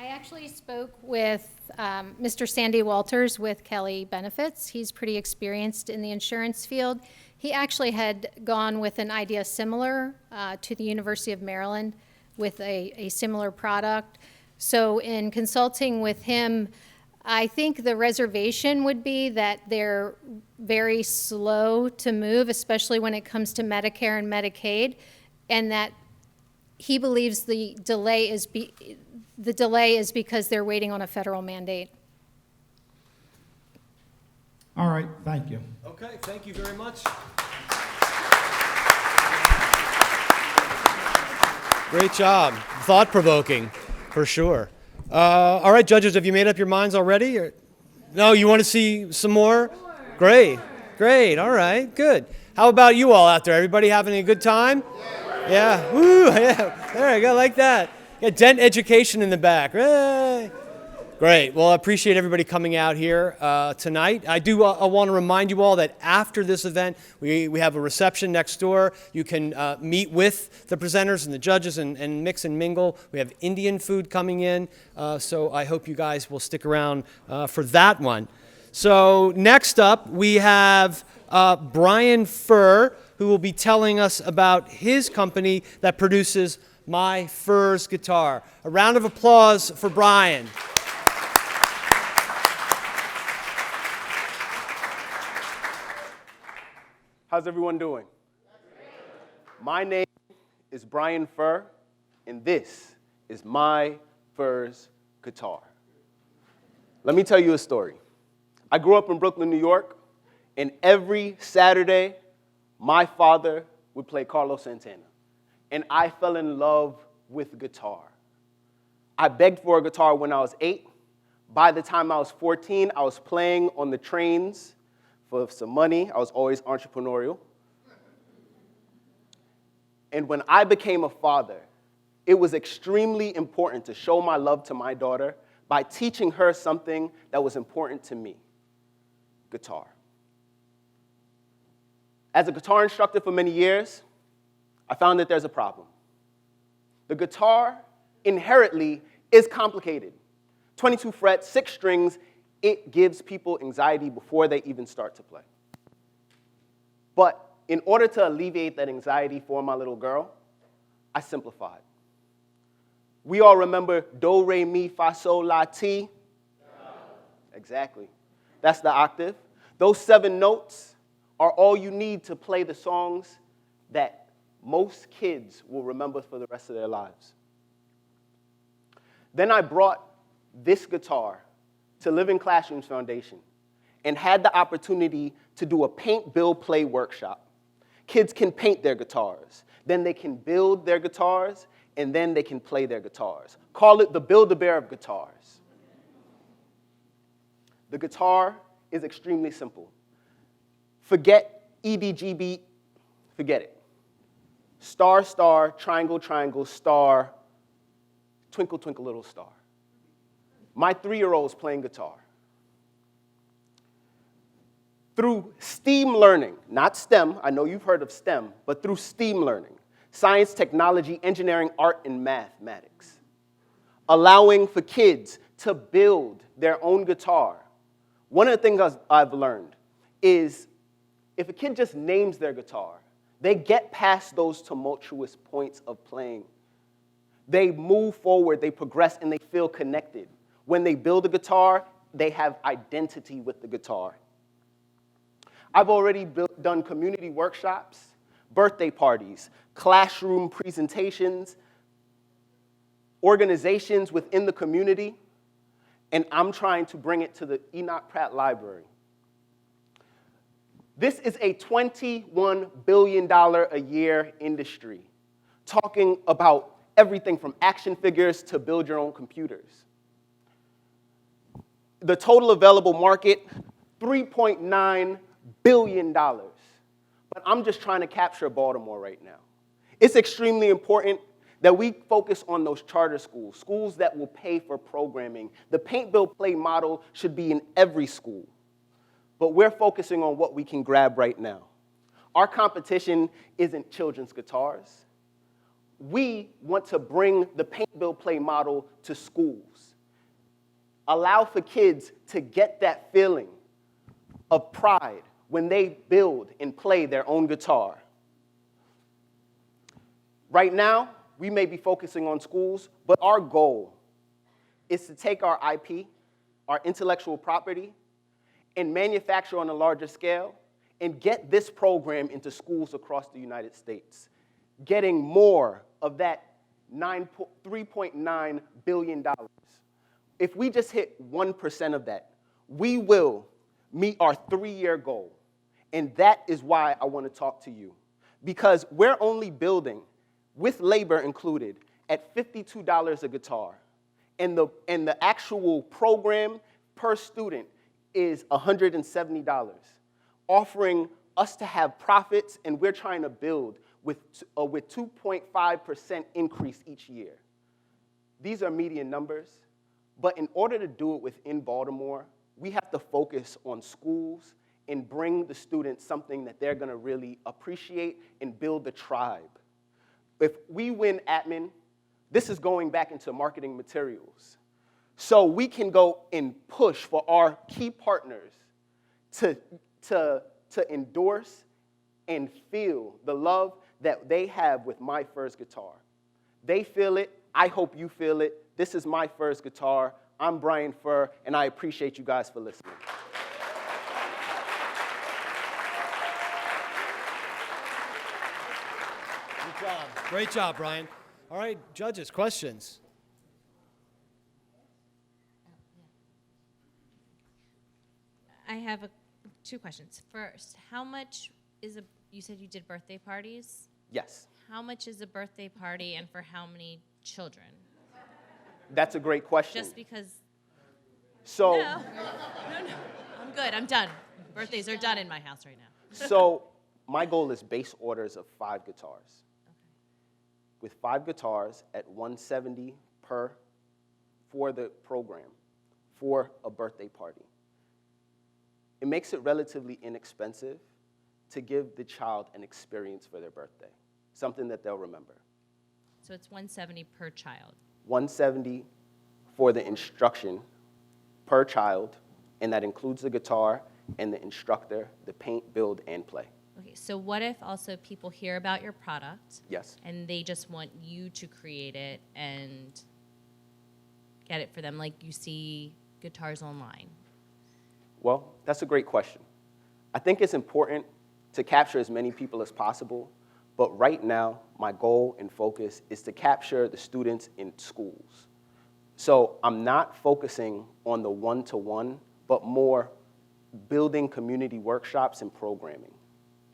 I actually spoke with Mr. Sandy Walters with Kelly Benefits. He's pretty experienced in the insurance field. He actually had gone with an idea similar to the University of Maryland with a similar product. So in consulting with him, I think the reservation would be that they're very slow to move, especially when it comes to Medicare and Medicaid, and that he believes the delay is because they're waiting on a federal mandate. All right, thank you. Okay, thank you very much. Great job. Thought-provoking, for sure. All right, judges, have you made up your minds already? Or no, you want to see some more? Great, great. All right, good. How about you all out there? Everybody having a good time? Yeah. Woo, yeah. There you go, like that. Yeah, Dent Education in the back. Hey. Great. Well, I appreciate everybody coming out here tonight. I want to remind you all that after this event, we have a reception next door. You can meet with the presenters and the judges and mix and mingle. We have Indian food coming in, so I hope you guys will stick around for that one. So next up, we have Brian Furr, who will be telling us about his company that produces My Furr's guitar. A round of applause for Brian. How's everyone doing? My name is Brian Furr, and this is My Furr's guitar. Let me tell you a story. I grew up in Brooklyn, New York, and every Saturday, my father would play Carlos Santana, and I fell in love with guitar. I begged for a guitar when I was 8. By the time I was 14, I was playing on the trains for some money. I was always entrepreneurial. And when I became a father, it was extremely important to show my love to my daughter by teaching her something that was important to me, guitar. As a guitar instructor for many years, I found that there's a problem. The guitar inherently is complicated. 22 frets, 6 strings, it gives people anxiety before they even start to play. But in order to alleviate that anxiety for my little girl, I simplified. We all remember do, re, mi, fa, sol, la, ti? No. Exactly. That's the octave. Those 7 notes are all you need to play the songs that most kids will remember for the rest of their lives. Then I brought this guitar to Living Classrooms Foundation and had the opportunity to do a paint, build, play workshop. Kids can paint their guitars, then they can build their guitars, and then they can play their guitars. Call it the Build-A-Bear of guitars. The guitar is extremely simple. Forget EDGB, forget it. Star, star, triangle, triangle, star, twinkle, twinkle, little star. My 3-year-old's playing guitar. Through STEAM learning, not STEM, I know you've heard of STEM, but through STEAM learning, science, technology, engineering, art, and mathematics, allowing for kids to build their own guitar. One of the things I've learned is if a kid just names their guitar, they get past those tumultuous points of playing. They move forward, they progress, and they feel connected. When they build a guitar, they have identity with the guitar. I've already done community workshops, birthday parties, classroom presentations, organizations within the community, and I'm trying to bring it to the Enoch Pratt Library. This is a $21 billion a year industry, talking about everything from action figures to build your own computers. The total available market, $3.9 billion. But I'm just trying to capture Baltimore right now. It's extremely important that we focus on those charter schools, schools that will pay for programming. The paint, build, play model should be in every school. But we're focusing on what we can grab right now. Our competition isn't children's guitars. We want to bring the paint, build, play model to schools. Allow for kids to get that feeling of pride when they build and play their own guitar. Right now, we may be focusing on schools, but our goal is to take our IP, our intellectual property, and manufacture on a larger scale and get this program into schools across the United States, getting more of that $3.9 billion. If we just hit 1% of that, we will meet our 3-year goal. And that is why I want to talk to you. Because we're only building, with labor included, at $52 a guitar. And the actual program per student is $170, offering us to have profits, and we're trying to build with 2.5% increase each year. These are median numbers, but in order to do it within Baltimore, we have to focus on schools and bring the students something that they're going to really appreciate and build the tribe. If we win admin, this is going back into marketing materials. So we can go and push for our key partners to endorse and feel the love that they have with My First Guitar. They feel it. I hope you feel it. This is My First Guitar. I'm Brian Furr, and I appreciate you guys for listening. Good job. Great job, Brian. All right, judges, questions? I have two questions. First, how much is you said you did birthday parties? Yes. How much is a birthday party and for how many children? That's a great question. Just because. So. No. I'm good. I'm done. Birthdays are done in my house right now. So my goal is base orders of 5 guitars. Okay. With 5 guitars at $170 per for the program for a birthday party. It makes it relatively inexpensive to give the child an experience for their birthday, something that they'll remember. So it's $170 per child. $170 for the instruction per child, and that includes the guitar and the instructor, the paint, build, and play. Okay, so what if also people hear about your product? Yes. And they just want you to create it and get it for them, like you see guitars online? Well, that's a great question. I think it's important to capture as many people as possible, but right now, my goal and focus is to capture the students in schools. So I'm not focusing on the one-to-one, but more building community workshops and programming.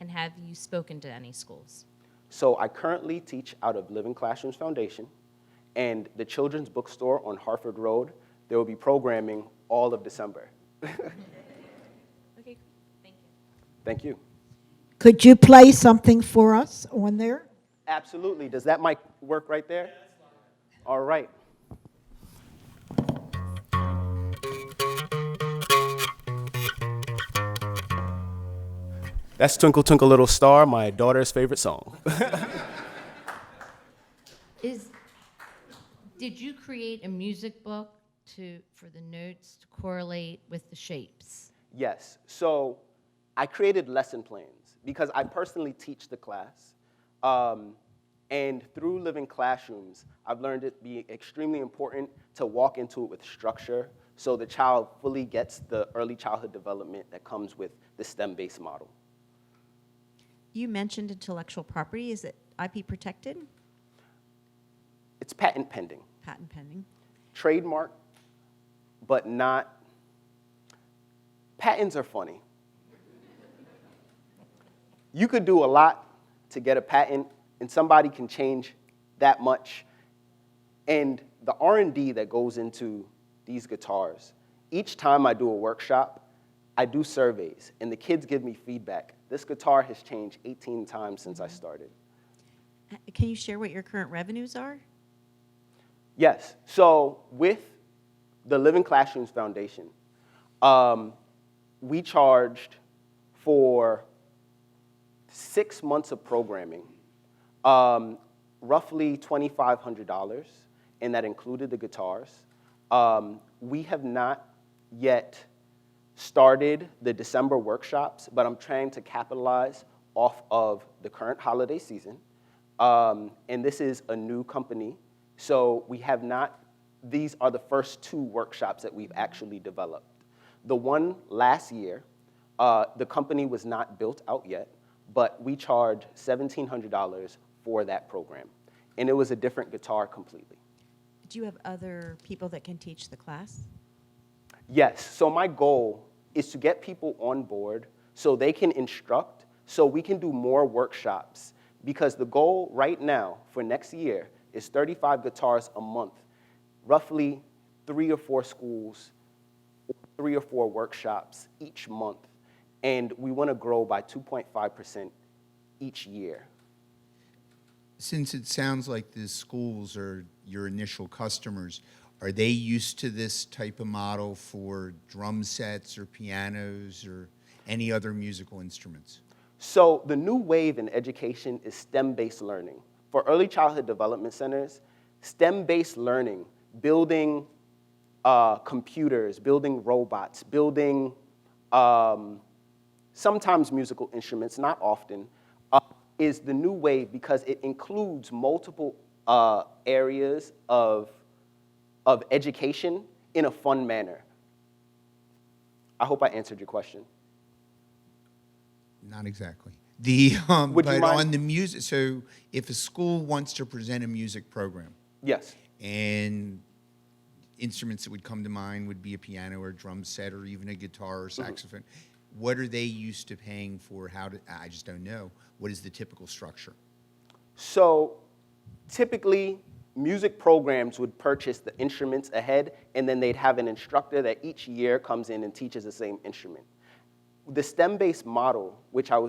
And have you spoken to any schools? So I currently teach out of Living Classrooms Foundation, and the Children's Bookstore on Harford Road, there will be programming all of December. Okay, thank you. Thank you. Could you play something for us on there? Absolutely. Does that mic work right there? All right. That's Twinkle Twinkle Little Star, my daughter's favorite song. Did you create a music book for the notes to correlate with the shapes? Yes. So I created lesson plans because I personally teach the class. And through Living Classrooms, I've learned it to be extremely important to walk into it with structure so the child fully gets the early childhood development that comes with the STEM-based model. You mentioned intellectual property. Is it IP protected? It's patent pending. Patent pending. Trademark but not. Patents are funny. You could do a lot to get a patent, and somebody can change that much. And the R&D that goes into these guitars, each time I do a workshop, I do surveys, and the kids give me feedback. This guitar has changed 18 times since I started. Can you share what your current revenues are? Yes. So with the Living Classrooms Foundation, we charged for 6 months of programming, roughly $2,500, and that included the guitars. We have not yet started the December workshops, but I'm trying to capitalize off of the current holiday season. And this is a new company, so we have not, these are the first 2 workshops that we've actually developed. The one last year, the company was not built out yet, but we charged $1,700 for that program. And it was a different guitar completely. Do you have other people that can teach the class? Yes, so my goal is to get people on board so they can instruct, so we can do more workshops. Because the goal right now for next year is 35 guitars a month, roughly 3 or 4 schools, 3 or 4 workshops each month. And we want to grow by 2.5% each year. Since it sounds like the schools are your initial customers, are they used to this type of model for drum sets or pianos or any other musical instruments? So the new wave in education is STEM-based learning. For early childhood development centers, STEM-based learning, building computers, building robots, building sometimes musical instruments, not often, is the new wave because it includes multiple areas of education in a fun manner. I hope I answered your question. Not exactly. But mind? on the music, so if a school wants to present a music program, yes, and instruments that would come to mind would be a piano or a drum set or even a guitar or saxophone, what are they used to paying for? I just don't know. What is the typical structure? So typically, music programs would purchase the instruments ahead, and then they'd have an instructor that each year comes in and teaches the same instrument. The STEM-based model, which I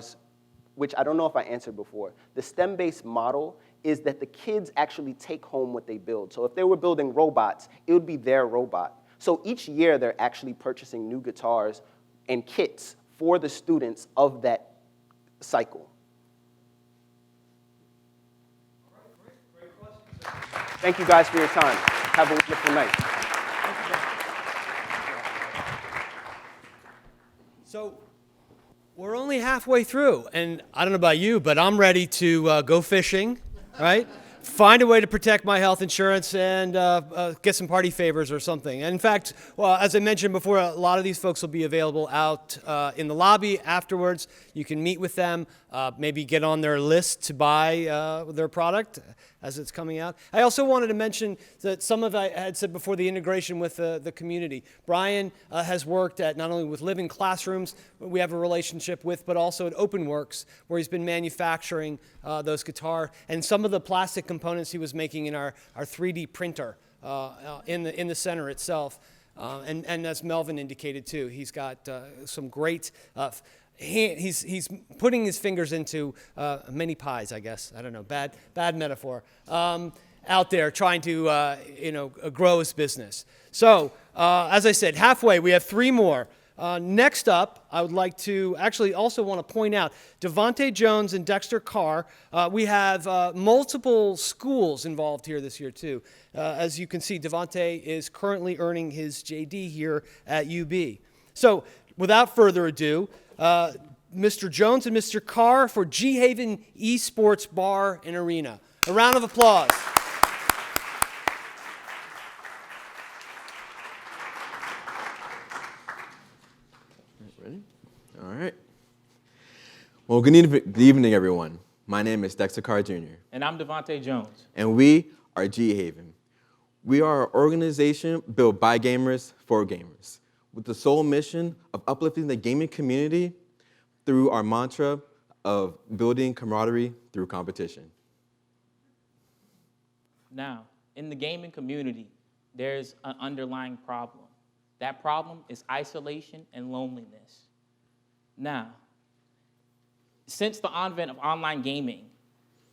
don't know if I answered before, the STEM-based model is that the kids actually take home what they build. So if they were building robots, it would be their robot. So each year, they're actually purchasing new guitars and kits for the students of that cycle. Thank you guys for your time. Have a wonderful night. So we're only halfway through, and I don't know about you, but I'm ready to go fishing, right? Find a way to protect my health insurance and get some party favors or something. And in fact, well, as I mentioned before, a lot of these folks will be available out in the lobby afterwards. You can meet with them, maybe get on their list to buy their product as it's coming out. I also wanted to mention that some of I had said before the integration with the community. Brian has worked at not only with Living Classrooms, we have a relationship with, but also at OpenWorks, where he's been manufacturing those guitar and some of the plastic components he was making in our 3D printer in the center itself. And as Melvin indicated too, he's got some great he's putting his fingers into many pies, I guess. I don't know, bad metaphor. Out there trying to grow his business. So as I said, halfway, we have 3 more. Next up, I would like to actually also want to point out Devontae Jones and Dexter Carr. We have multiple schools involved here this year too. As you can see, Devontae is currently earning his JD here at UB. So without further ado, Mr. Jones and Mr. Carr for G Haven Esports Bar and Arena. A round of applause. Ready? All right. Well, good evening, everyone. My name is Dexter Carr Jr. And I'm Devontae Jones. And we are G Haven. We are an organization built by gamers for gamers, with the sole mission of uplifting the gaming community through our mantra of building camaraderie through competition. Now, in the gaming community, there's an underlying problem. That problem is isolation and loneliness. Now, since the advent of online gaming,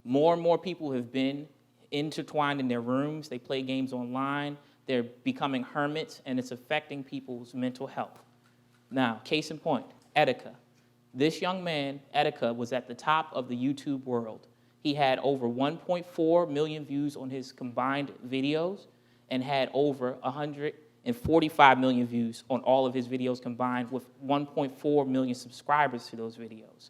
more and more people have been intertwined in their rooms. They play games online. They're becoming hermits, and it's affecting people's mental health. Now, case in point, Etika. This young man, Etika, was at the top of the YouTube world. He had over 1.4 million views on his combined videos and had over 145 million views on all of his videos combined, with 1.4 million subscribers to those videos.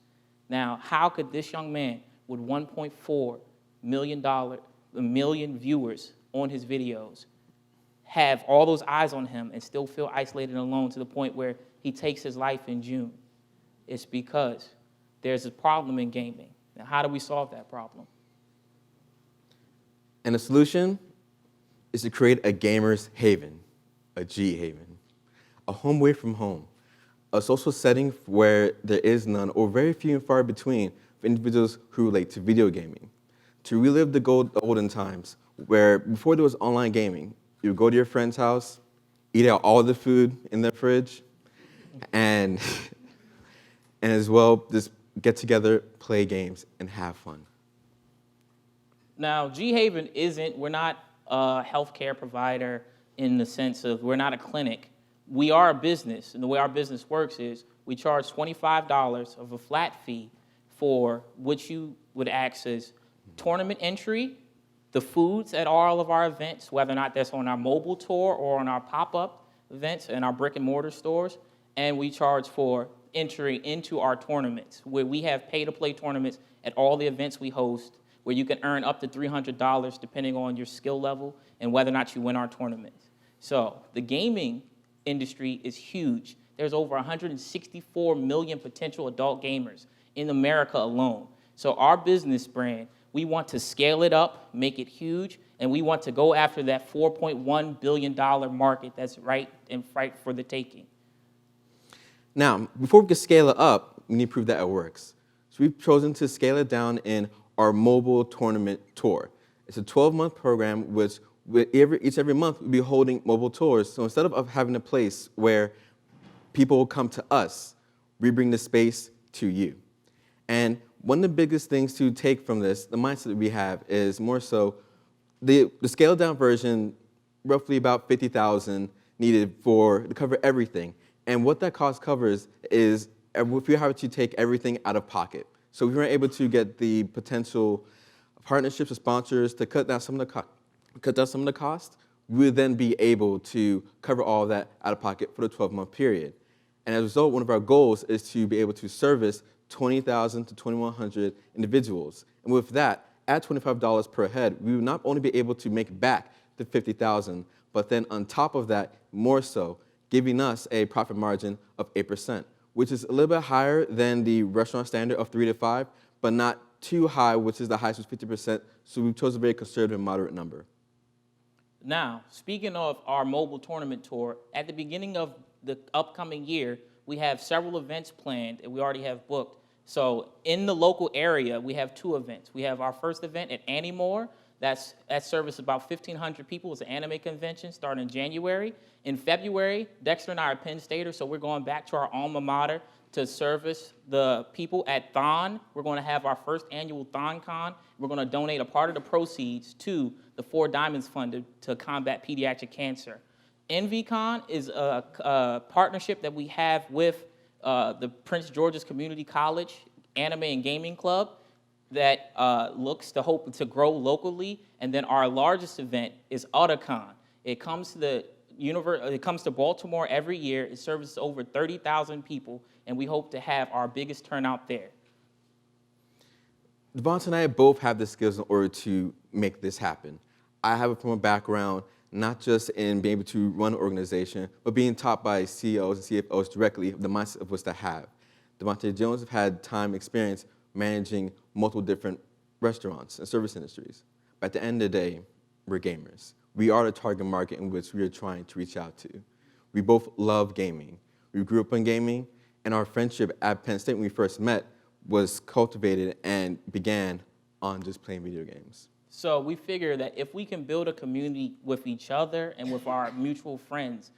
Now, how could this young man with $1.4 million viewers on his videos have all those eyes on him and still feel isolated and alone to the point where he takes his life in June? It's because there's a problem in gaming. Now, how do we solve that problem? And the solution is to create a gamer's haven, a G haven, a home away from home, a social setting where there is none or very few and far between for individuals who relate to video gaming, to relive the olden times where before there was online gaming, you would go to your friend's house, eat out all the food in their fridge, and as well just get together, play games, and have fun. Now, G-Haven we're not a healthcare provider in the sense of we're not a clinic. We are a business, and the way our business works is we charge $25 of a flat fee for what you would access tournament entry, the foods at all of our events, whether or not that's on our mobile tour or on our pop-up events and our brick and mortar stores, and we charge for entry into our tournaments, where we have pay-to-play tournaments at all the events we host, where you can earn up to $300 depending on your skill level and whether or not you win our tournaments. So the gaming industry is huge. There's over 164 million potential adult gamers in America alone. So our business brand, we want to scale it up, make it huge, and we want to go after that $4.1 billion market that's right for the taking. Now, before we can scale it up, we need to prove that it works. So we've chosen to scale it down in our mobile tournament tour. It's a 12-month program which every month we'll be holding mobile tours. So instead of having a place where people will come to us, we bring the space to you. And one of the biggest things to take from this, the mindset that we have, is more so the scaled down version, roughly about $50,000 needed to cover everything. And what that cost covers is if you have to take everything out of pocket. So we were able to get the potential partnerships or sponsors to cut down some of the cost. We would then be able to cover all of that out of pocket for the 12-month period. And as a result, one of our goals is to be able to service 20,000 to 2,100 individuals. And with that, at $25 per head, we would not only be able to make back the $50,000, but then on top of that, more so, giving us a profit margin of 8%, which is a little bit higher than the restaurant standard of 3 to 5, but not too high, which is the highest was 50%. So we've chosen a very conservative, moderate number. Now, speaking of our mobile tournament tour, at the beginning of the upcoming year, we have several events planned and we already have booked. So in the local area, we have 2 events. We have our first event at Anymore. That services about 1,500 people. It's an anime convention starting in January. In February, Dexter and I are Penn Staters, so we're going back to our alma mater to service the people at Thon. We're going to have our first annual ThonCon. We're going to donate a part of the proceeds to the 4 Diamonds Fund to combat pediatric cancer. EnvyCon is a partnership that we have with the Prince George's Community College Anime and Gaming Club that looks to hope to grow locally. And then our largest event is AutoCon. It comes to Baltimore every year. It services over 30,000 people, and we hope to have our biggest turnout there. Devonta and I both have the skills in order to make this happen. I have from a background not just in being able to run an organization, but being taught by CEOs and CFOs directly the mindset of what's to have. Devonta Jones have had time experience managing multiple different restaurants and service industries. But at the end of the day, we're gamers. we are the target market in which we are trying to reach out to. We both love gaming. We grew up in gaming, and our friendship at Penn State when we first met was cultivated and began on just playing video games. So we figure that if we can build a community with each other and with our mutual friends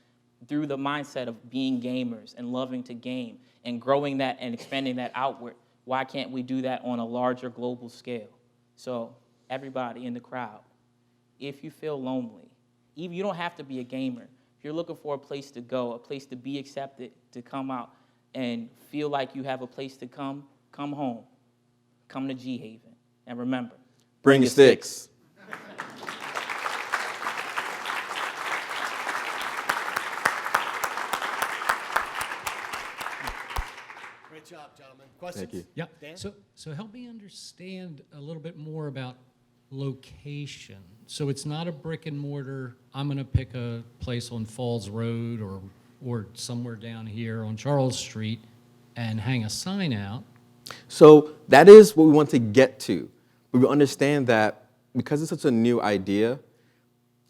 through the mindset of being gamers and loving to game and growing that and expanding that outward, why can't we do that on a larger global scale? So everybody in the crowd, if you feel lonely, even you don't have to be a gamer. If you're looking for a place to go, a place to be accepted, to come out and feel like you have a place to come home. Come to G Haven. And remember, Bring your sticks. Great job, gentlemen. Questions? Thank you. Yeah. Dan? So help me understand a little bit more about location. So it's not a brick and mortar, I'm going to pick a place on Falls Road or somewhere down here on Charles Street and hang a sign out. So that is what we want to get to. But we understand that because it's such a new idea,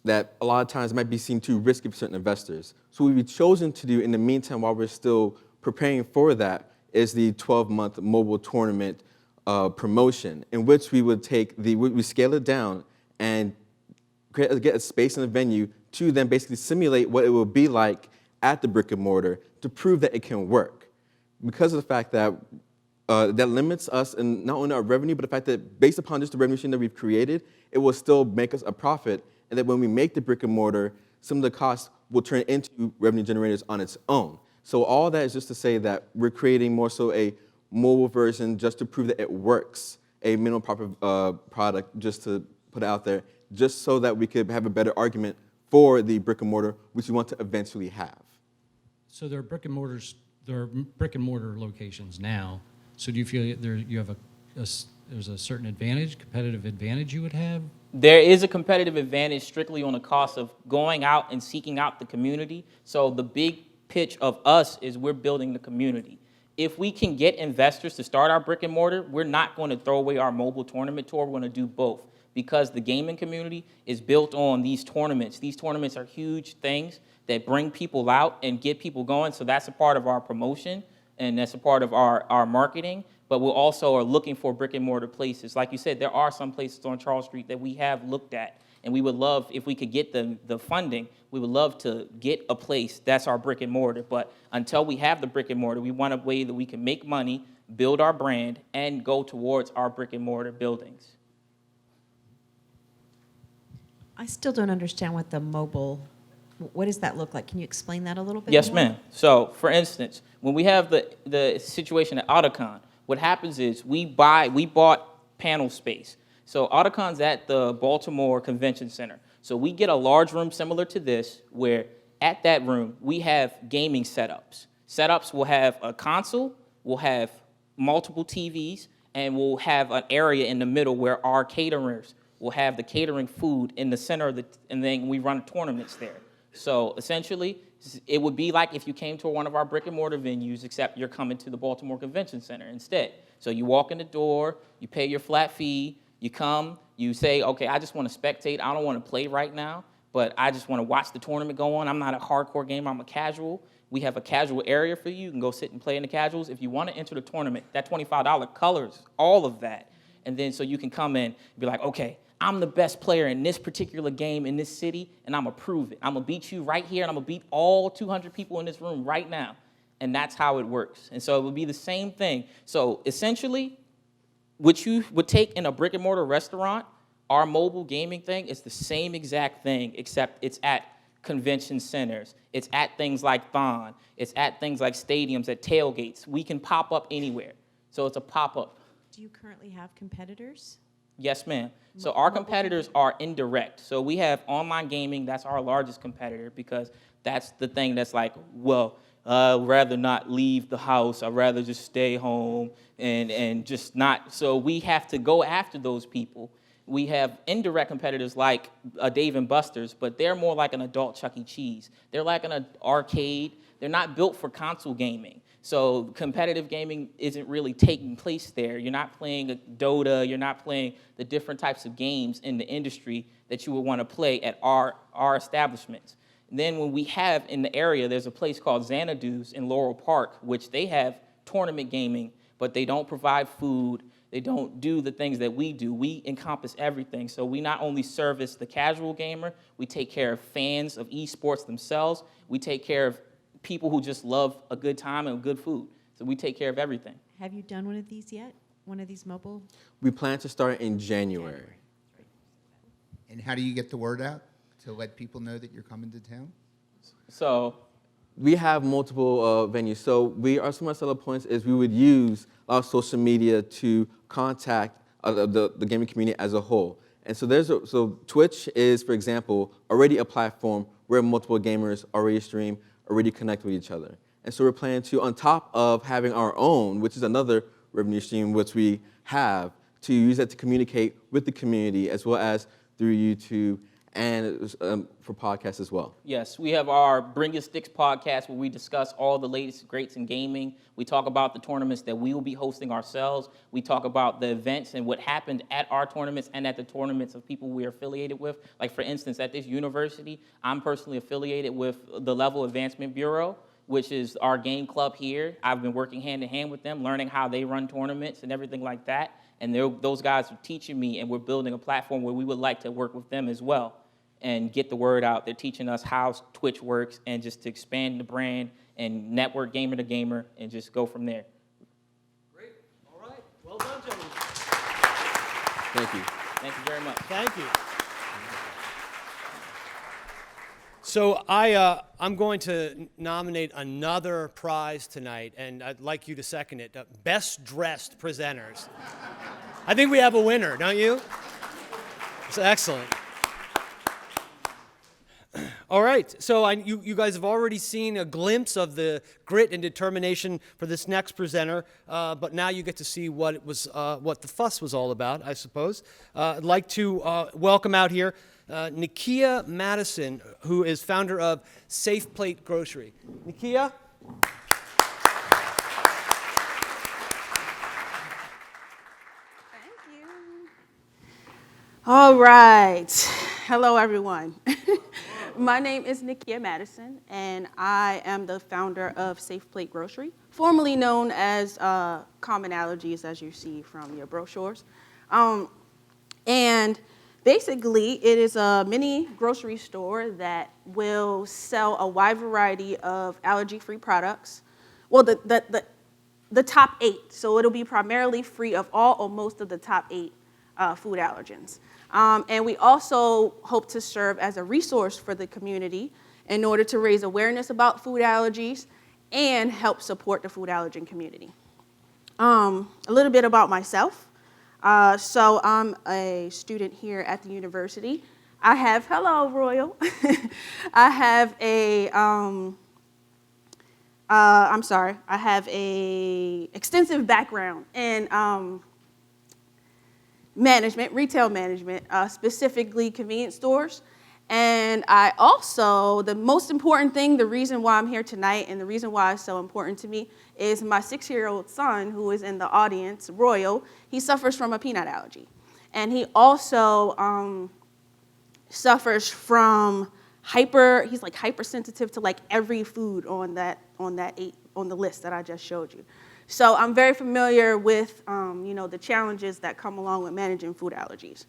that a lot of times it might be seen too risky for certain investors. So what we've chosen to do in the meantime while we're still preparing for that is the 12-month mobile tournament promotion, in which we would we scale it down and get a space in the venue to then basically simulate what it will be like at the brick and mortar to prove that it can work. Because of the fact that that limits us in not only our revenue, but the fact that based upon just the revenue stream that we've created, it will still make us a profit, and that when we make the brick and mortar, some of the costs will turn into revenue generators on its own. So all that is just to say that we're creating more so a mobile version just to prove that it works, a minimum profit product just to put it out there, just so that we could have a better argument for the brick and mortar, which we want to eventually have. So there are brick and mortar locations now. So do you feel there's a certain advantage, competitive advantage you would have? There is a competitive advantage strictly on the cost of going out and seeking out the community. So the big pitch of us is we're building the community. If we can get investors to start our brick and mortar, we're not going to throw away our mobile tournament tour. We're going to do both, because the gaming community is built on these tournaments. These tournaments are huge things that bring people out and get people going. So that's a part of our promotion, and that's a part of our marketing. But we also are looking for brick and mortar places. Like you said, there are some places on Charles Street that we have looked at, and we would love, if we could get the funding, we would love to get a place that's our brick and mortar. But until we have the brick and mortar, we want a way that we can make money, build our brand, and go towards our brick and mortar buildings. I still don't understand what what does that look like? Can you explain that a little bit Yes, more? ma'am. So, for instance, when we have the situation at Autocon, what happens is we bought panel space. So Autocon's at the Baltimore Convention Center. So we get a large room similar to this, where at that room we have gaming setups. Setups will have a console, we'll have multiple TVs, and we'll have an area in the middle where our caterers will have the catering food in the center of and then we run tournaments there. So essentially, it would be like if you came to one of our brick and mortar venues, except you're coming to the Baltimore Convention Center instead. So you walk in the door, you pay your flat fee, you come, you say, okay, I just want to spectate. I don't want to play right now, but I just want to watch the tournament go on. I'm not a hardcore gamer, I'm a casual. We have a casual area for you. You can go sit and play in the casuals. If you want to enter the tournament, that $25 colors all of that. And then so you can come in and be like, okay, I'm the best player in this particular game in this city, and I'm going to prove it. I'm going to beat you right here, and I'm going to beat all 200 people in this room right now. And that's how it works. And so it would be the same thing. So essentially, what you would take in a brick and mortar restaurant, our mobile gaming thing is the same exact thing, except it's at convention centers. It's at things like Thon. It's at things like stadiums, at tailgates. We can pop up anywhere. So it's a pop-up. Do you currently have competitors? Yes, ma'am. So our competitors are indirect. So we have online gaming. That's our largest competitor, because that's the thing that's like, well, I'd rather not leave the house. I'd rather just stay home and just not. So we have to go after those people. We have indirect competitors like Dave & Buster's, but they're more like an adult Chuck E. Cheese. They're like an arcade. They're not built for console gaming. So competitive gaming isn't really taking place there. You're not playing a Dota, you're not playing the different types of games in the industry that you would want to play at our establishments. And then when we have in the area, there's a place called Xanadu's in Laurel Park, which they have tournament gaming, but they don't provide food. They don't do the things that we do. We encompass everything. So we not only service the casual gamer, we take care of fans of esports themselves. We take care of people who just love a good time and good food. So we take care of everything. Have you done one of these yet? One of these mobile? We plan to start in January. And how do you get the word out to let people know that you're coming to town? So we have multiple venues. So some of our selling points is we would use our social media to contact the gaming community as a whole. And so Twitch is, for example, already a platform where multiple gamers already stream, already connect with each other. And so we're planning to, on top of having our own, which is another revenue stream which we have, to use that to communicate with the community as well as through YouTube and for podcasts as well. yes, we have our Bring Your Sticks podcast where we discuss all the latest greats in gaming. We talk about the tournaments that we will be hosting ourselves. We talk about the events and what happened at our tournaments and at the tournaments of people we are affiliated with. Like, for instance, at this university, I'm personally affiliated with the Level Advancement Bureau, which is our game club here. I've been working hand in hand with them, learning how they run tournaments and everything like that. And those guys are teaching me, and we're building a platform where we would like to work with them as well and get the word out. They're teaching us how Twitch works and just to expand the brand and network gamer to gamer and just go from there. Great. All right. Well done, gentlemen. Thank you. Thank you very much. Thank you. So I'm going to nominate another prize tonight, and I'd like you to second it. Best Dressed Presenters. I think we have a winner, don't you? It's excellent. All right, so you guys have already seen a glimpse of the grit and determination for this next presenter, but now you get to see what the fuss was all about, I suppose. I'd like to welcome out here Nikia Madison, who is founder of Safe Plate Grocery. Nikia? All right. Hello, everyone. My name is Nikia Madison, and I am the founder of Safe Plate Grocery, formerly known as Common Allergies, as you see from your brochures. And basically, it is a mini grocery store that will sell a wide variety of allergy-free products. Well, the top 8. So it'll be primarily free of all or most of the top 8 food allergens. And we also hope to serve as a resource for the community in order to raise awareness about food allergies and help support the food allergen community. A little bit about myself. So I'm a student here at the university. I have, hello, Royal. I have I have a extensive background in management, retail management, specifically convenience stores. And I also, the most important thing, the reason why I'm here tonight and the reason why it's so important to me is my 6-year-old son, who is in the audience, Royal. He suffers from a peanut allergy. And he also suffers from he's like hypersensitive to like every food on the list that I just showed you. So I'm very familiar with, the challenges that come along with managing food allergies.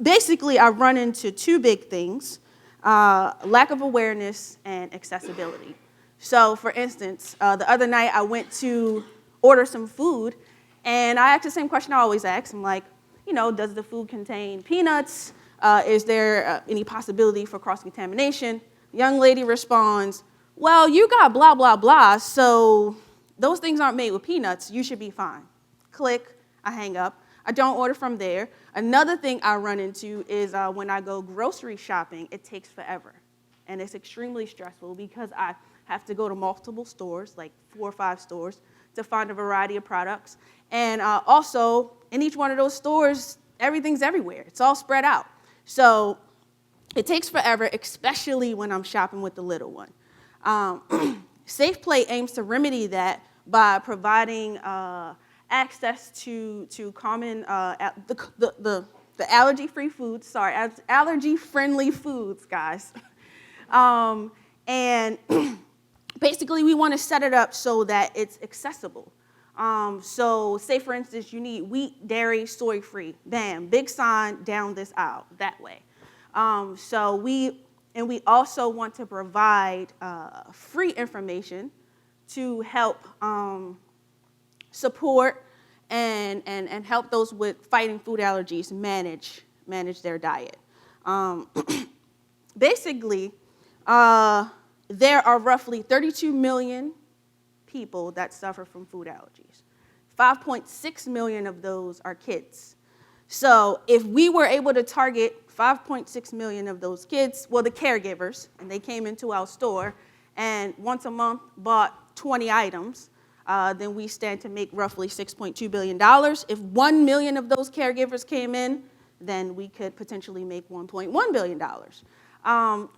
Basically, I run into 2 big things, lack of awareness and accessibility. So, for instance, the other night I went to order some food, and I asked the same question I always ask. I'm like, does the food contain peanuts? Is there any possibility for cross-contamination? The young lady responds, well, you got blah, blah, blah, so those things aren't made with peanuts. You should be fine. Click, I hang up. I don't order from there. Another thing I run into is when I go grocery shopping, it takes forever. And it's extremely stressful because I have to go to multiple stores, like 4 or 5 stores, to find a variety of products. And also, in each one of those stores, everything's everywhere. It's all spread out. So it takes forever, especially when I'm shopping with the little one. Safe Play aims to remedy that by providing access to common the allergy-free foods. Sorry, allergy-friendly foods, guys. And basically, we want to set it up so that it's accessible. So say, for instance, you need wheat, dairy, soy-free. Bam, big sign down this aisle, that way. We also want to provide free information to help support and help those with fighting food allergies manage their diet. Basically, there are roughly 32 million people that suffer from food allergies. 5.6 million of those are kids. So if we were able to target 5.6 million of those kids, well, the caregivers, and they came into our store and once a month bought 20 items, then we stand to make roughly $6.2 billion. If 1 million of those caregivers came in, then we could potentially make $1.1 billion.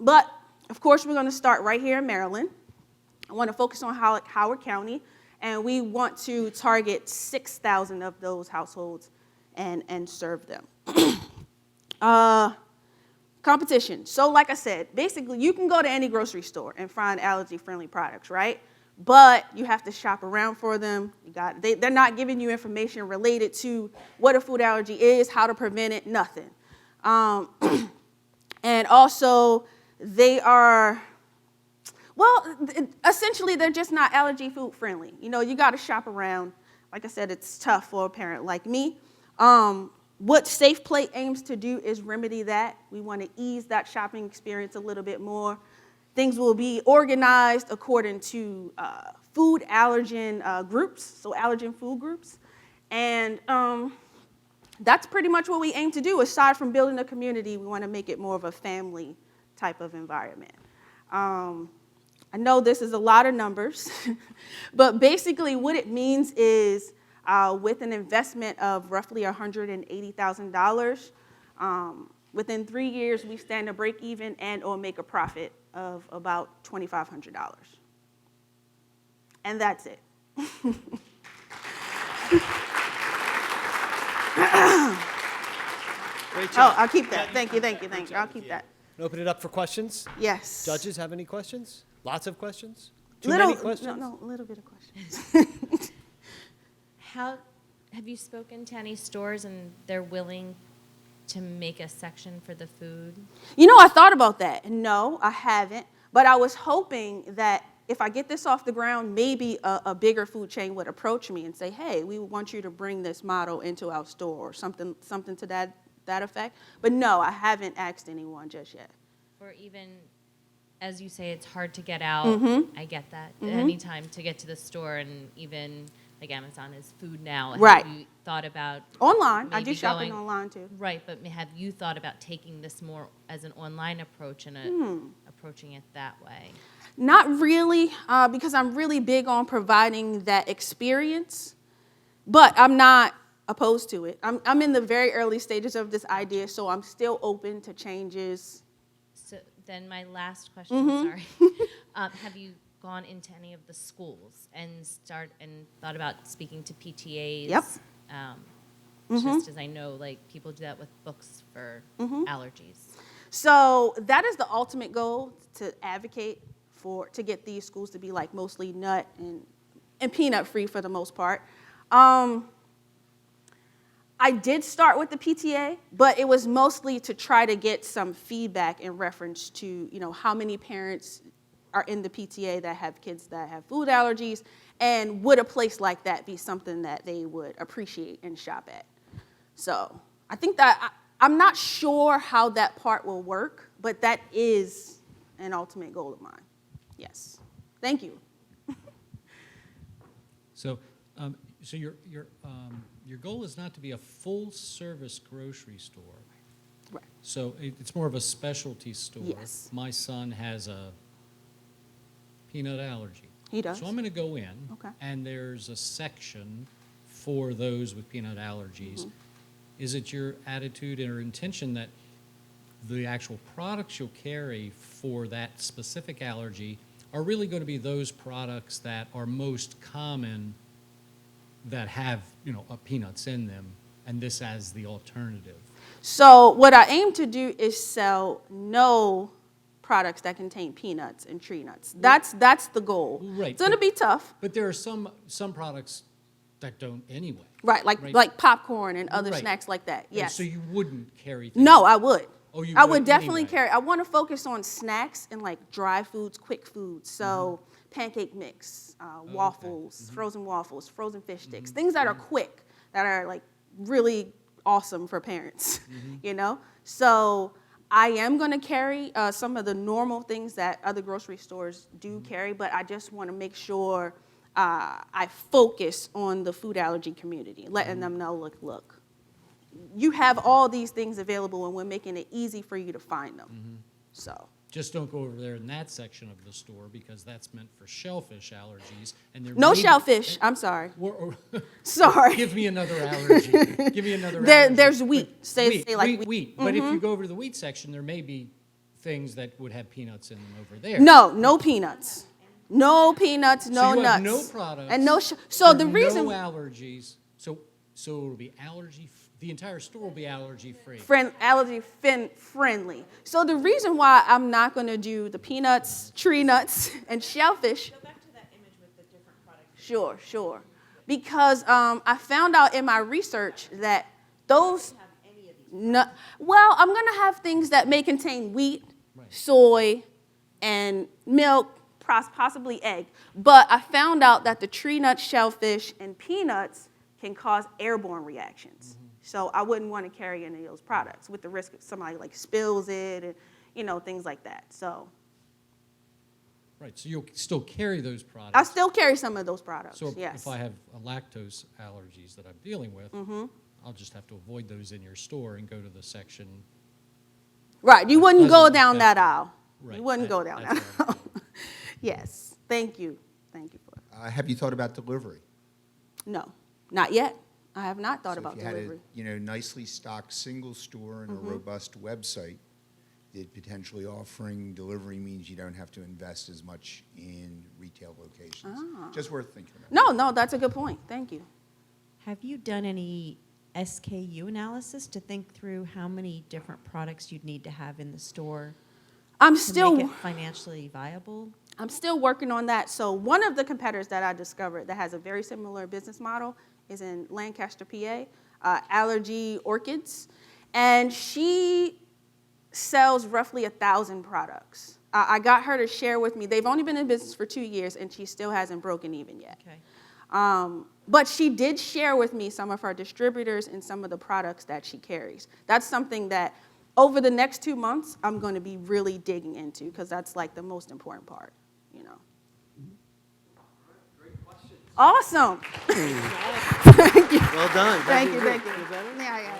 But of course, we're going to start right here in Maryland. I want to focus on Howard County, and we want to target 6,000 of those households and serve them. Competition. So like I said, basically you can go to any grocery store and find allergy-friendly products, right? But you have to shop around for them. They're not giving you information related to what a food allergy is, how to prevent it, nothing. And also, they are, well, essentially they're just not allergy food friendly. You know, you got to shop around. Like I said, it's tough for a parent like me. What Safe Play aims to do is remedy that. We want to ease that shopping experience a little bit more. Things will be organized according to food allergen groups, so allergen food groups. And that's pretty much what we aim to do. Aside from building a community, we want to make it more of a family type of environment. I know this is a lot of numbers, but basically what it means is with an investment of roughly $180,000, within 3 years, we stand to break even and or make a profit of about $2,500. And that's it. Great job. Oh, I'll keep that. Thank you. I'll keep that. Open it up for questions? Yes. Judges have any questions? Lots of questions? Too Little, many questions? No, a little bit of questions. How have you spoken to any stores and they're willing to make a section for the food? You know, I thought about that. No, I haven't. But I was hoping that if I get this off the ground, maybe a bigger food chain would approach me and say, hey, we want you to bring this model into our store or something to that effect. But no, I haven't asked anyone just yet. Or even, as you say, it's hard to get out. Mm-hmm. I get that. Mm-hmm. Anytime to get to the store, and even like Amazon is food now. Right. Have you thought about online? I maybe do shopping going online too. Right, but have you thought about taking this more as an online approach and approaching it that way? Not really, because I'm really big on providing that experience, but I'm not opposed to it. I'm in the very early stages of this idea, so I'm still open to changes. So then my last question, sorry. Have you gone into any of the schools and thought about speaking to PTAs? Yep. Just as I know, like, people do that with books for allergies. So that is the ultimate goal, to advocate to get these schools to be like mostly nut and peanut free for the most part. I did start with the PTA, but it was mostly to try to get some feedback in reference to, you know, how many parents are in the PTA that have kids that have food allergies, and would a place like that be something that they would appreciate and shop at? So I think that I'm not sure how that part will work, but that is an ultimate goal of mine. Yes. Thank you. So your goal is not to be a full-service grocery store. Right. So it's more of a specialty store. Yes. My son has a peanut allergy. He does. So I'm going to go in, Okay. and there's a section for those with peanut allergies. Is it your attitude or intention that the actual products you'll carry for that specific allergy are really going to be those products that are most common that have, peanuts in them, and this as the alternative. So what I aim to do is sell no products that contain peanuts and tree nuts. That's the goal. Right. It's going to be tough. But there are some products that don't anyway. Right, like popcorn and other Right. snacks like that. Right, Yes. so you wouldn't carry things. No, I would. Oh, you I would would definitely anyway. carry. I want to focus on snacks and like dry foods, quick foods. So pancake mix, waffles, frozen fish sticks, things that are quick, that are like really awesome for parents, So I am going to carry some of the normal things that other grocery stores do carry, but I just want to make sure I focus on the food allergy community, letting them know, look, you have all these things available and we're making it easy for you to find them. So. Just don't go over there in that section of the store because that's meant for shellfish allergies. And there No may be- shellfish. I'm sorry. Or- Sorry. Give me another allergy. Give me another allergy. There's wheat. Say like wheat. But if you go over to the wheat section, there may be things that would have peanuts in them over there. No peanuts. No peanuts, no so you nuts. have no products. And no so the reason no allergies. So it'll be the entire store will be allergy free. Friendly. So the reason why I'm not going to do the peanuts, tree nuts, and shellfish. Go back to that image with the different products. Sure. Because I found out in my research that those. Well, I'm going to have things that may contain wheat, soy, and milk, possibly egg. But I found out that the tree nuts, shellfish, and peanuts can cause airborne reactions. So I wouldn't want to carry any of those products with the risk of somebody like spills it and things like that. So Right, so you'll still carry those products. I still carry some of those products. So yes. if I have lactose allergies that I'm dealing with, I'll just have to avoid those in your store and go to the section. Right, you wouldn't go doesn't down affect that aisle. Right, You wouldn't go down that that's aisle. Yes, thank you for it. Have you thought about delivery? No, not yet. I have not thought So about if you delivery. had a nicely stocked single store and a robust website, that potentially offering delivery means you don't have to invest as much in retail locations. Just worth thinking about. No, that's a good point. Thank you. Have you done any SKU analysis to think through how many different products you'd need to have in the store I'm to still make it financially viable? I'm still working on that. So one of the competitors that I discovered that has a very similar business model is in Lancaster, PA, Allergy Orchids. And she sells roughly 1,000 products. I got her to share with me. They've only been in business for 2 years, and she still hasn't broken even yet. Okay. But she did share with me some of her distributors and some of the products that she carries. That's something that over the next 2 months, I'm going to be really digging into because that's like the most important part, Awesome. Thank you. Well done. Thank you. Yeah.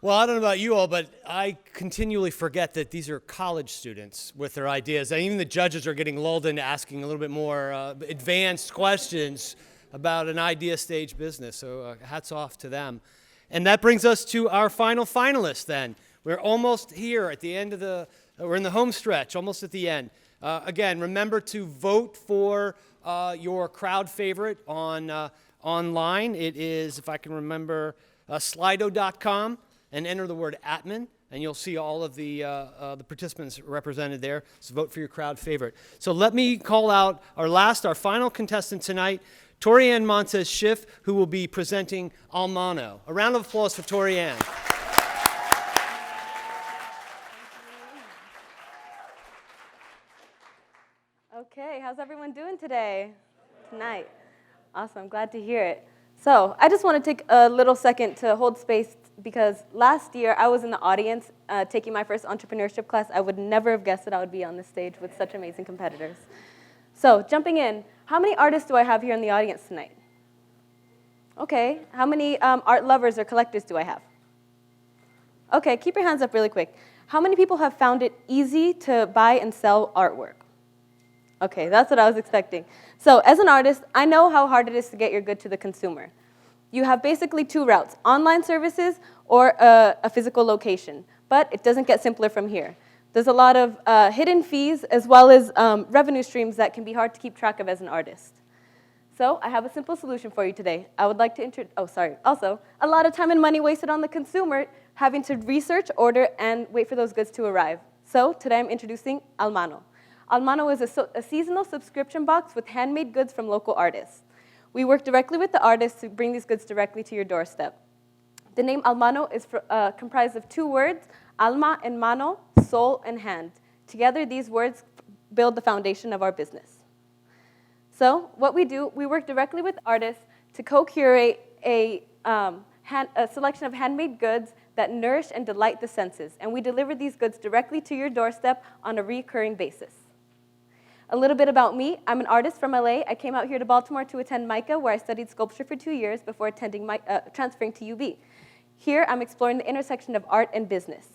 Well, I don't know about you all, but I continually forget that these are college students with their ideas. And even the judges are getting lulled into asking a little bit more advanced questions about an idea stage business. So hats off to them. And that brings us to our final finalist then. We're almost here at the end of we're in the home stretch, almost at the end. Again, remember to vote for your crowd favorite online. It is, if I can remember, slido.com, and enter the word Atman, and you'll see all of the participants represented there. So vote for your crowd favorite. So let me call out our final contestant tonight, Torianne Montez Schiff, who will be presenting Almano. A round of applause for Torianne. Okay, how's everyone doing tonight? Awesome, glad to hear it. So I just want to take a little second to hold space because last year I was in the audience taking my first entrepreneurship class. I would never have guessed that I would be on this stage with such amazing competitors. So jumping in, how many artists do I have here in the audience tonight? Okay, how many art lovers or collectors do I have? Okay, keep your hands up really quick. How many people have found it easy to buy and sell artwork? Okay, that's what I was expecting. So as an artist, I know how hard it is to get your good to the consumer. You have basically two routes, online services or a physical location. But it doesn't get simpler from here. There's a lot of hidden fees as well as revenue streams that can be hard to keep track of as an artist. So I have a simple solution for you today. I would like to Also, a lot of time and money wasted on the consumer having to research, order, and wait for those goods to arrive. So today I'm introducing Almano. Almano is a seasonal subscription box with handmade goods from local artists. We work directly with the artists to bring these goods directly to your doorstep. The name Almano is comprised of two words, alma and mano, soul and hand. Together, these words build the foundation of our business. So what we do, we work directly with artists to co-curate a selection of handmade goods that nourish and delight the senses, and we deliver these goods directly to your doorstep on a recurring basis. A little bit about me. I'm an artist from LA. I came out here to Baltimore to attend MICA, where I studied sculpture for 2 years before transferring to UB. Here, I'm exploring the intersection of art and business.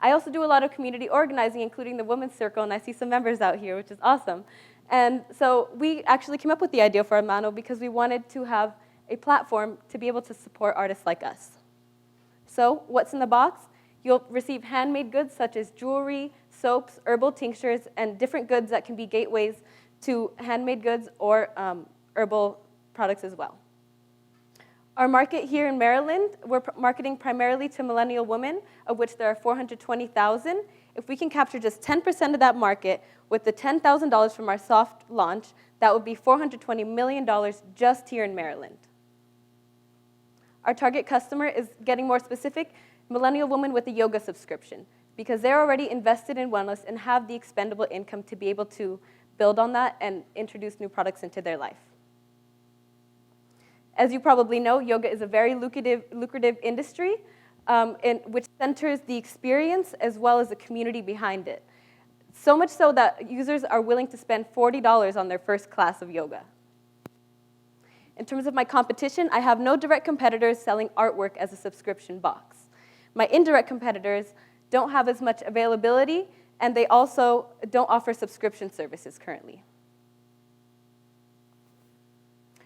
I also do a lot of community organizing, including the Women's Circle, and I see some members out here, which is awesome. And so we actually came up with the idea for Almano because we wanted to have a platform to be able to support artists like us. So what's in the box? You'll receive handmade goods such as jewelry, soaps, herbal tinctures, and different goods that can be gateways to handmade goods or herbal products as well. Our market here in Maryland, we're marketing primarily to millennial women, of which there are 420,000. If we can capture just 10% of that market with the $10,000 from our soft launch, that would be $420 million just here in Maryland. Our target customer is getting more specific, millennial women with a yoga subscription, because they're already invested in wellness and have the expendable income to be able to build on that and introduce new products into their life. As you probably know, yoga is a very lucrative industry which centers the experience as well as the community behind it. So much so that users are willing to spend $40 on their first class of yoga. In terms of my competition, I have no direct competitors selling artwork as a subscription box. My indirect competitors don't have as much availability, and they also don't offer subscription services currently.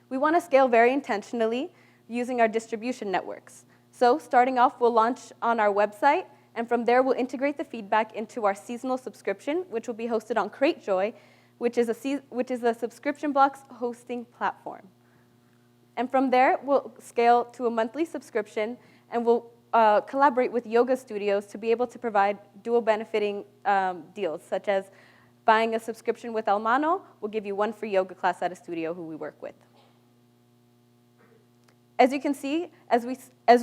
We want to scale very intentionally using our distribution networks. So starting off, we'll launch on our website, and from there, we'll integrate the feedback into our seasonal subscription, which will be hosted on CrateJoy, which is a subscription box hosting platform. And from there, we'll scale to a monthly subscription, and we'll collaborate with yoga studios to be able to provide dual benefiting deals, such as buying a subscription with Almano, we'll give you one free yoga class at a studio who we work with. As you can see, as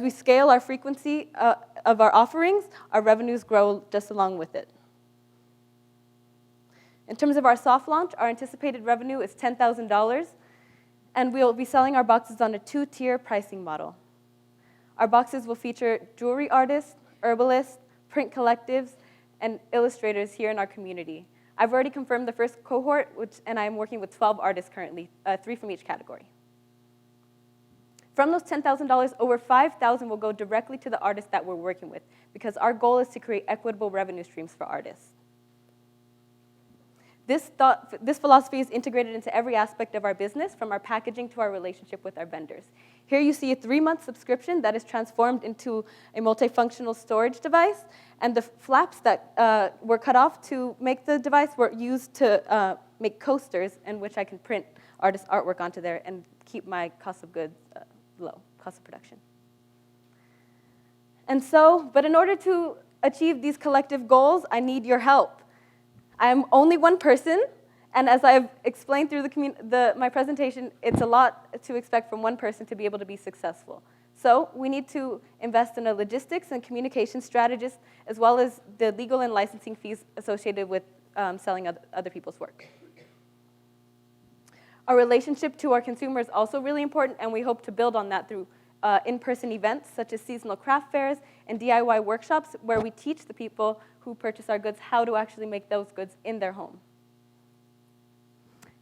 we scale our frequency of our offerings, our revenues grow just along with it. In terms of our soft launch, our anticipated revenue is $10,000, and we'll be selling our boxes on a 2-tier pricing model. Our boxes will feature jewelry artists, herbalists, print collectives, and illustrators here in our community. I've already confirmed the first cohort, and I'm working with 12 artists currently, 3 from each category. From those $10,000, over $5,000 will go directly to the artists that we're working with, because our goal is to create equitable revenue streams for artists. This philosophy is integrated into every aspect of our business, from our packaging to our relationship with our vendors. Here you see a 3-month subscription that is transformed into a multifunctional storage device, and the flaps that were cut off to make the device were used to make coasters in which I can print artist artwork onto there and keep my cost of goods low, cost of production. And so, but in order to achieve these collective goals, I need your help. I'm only one person, and as I've explained through my presentation, it's a lot to expect from one person to be able to be successful. So we need to invest in a logistics and communication strategist, as well as the legal and licensing fees associated with selling other people's work. Our relationship to our consumer is also really important, and we hope to build on that through in-person events such as seasonal craft fairs and DIY workshops, where we teach the people who purchase our goods how to actually make those goods in their home.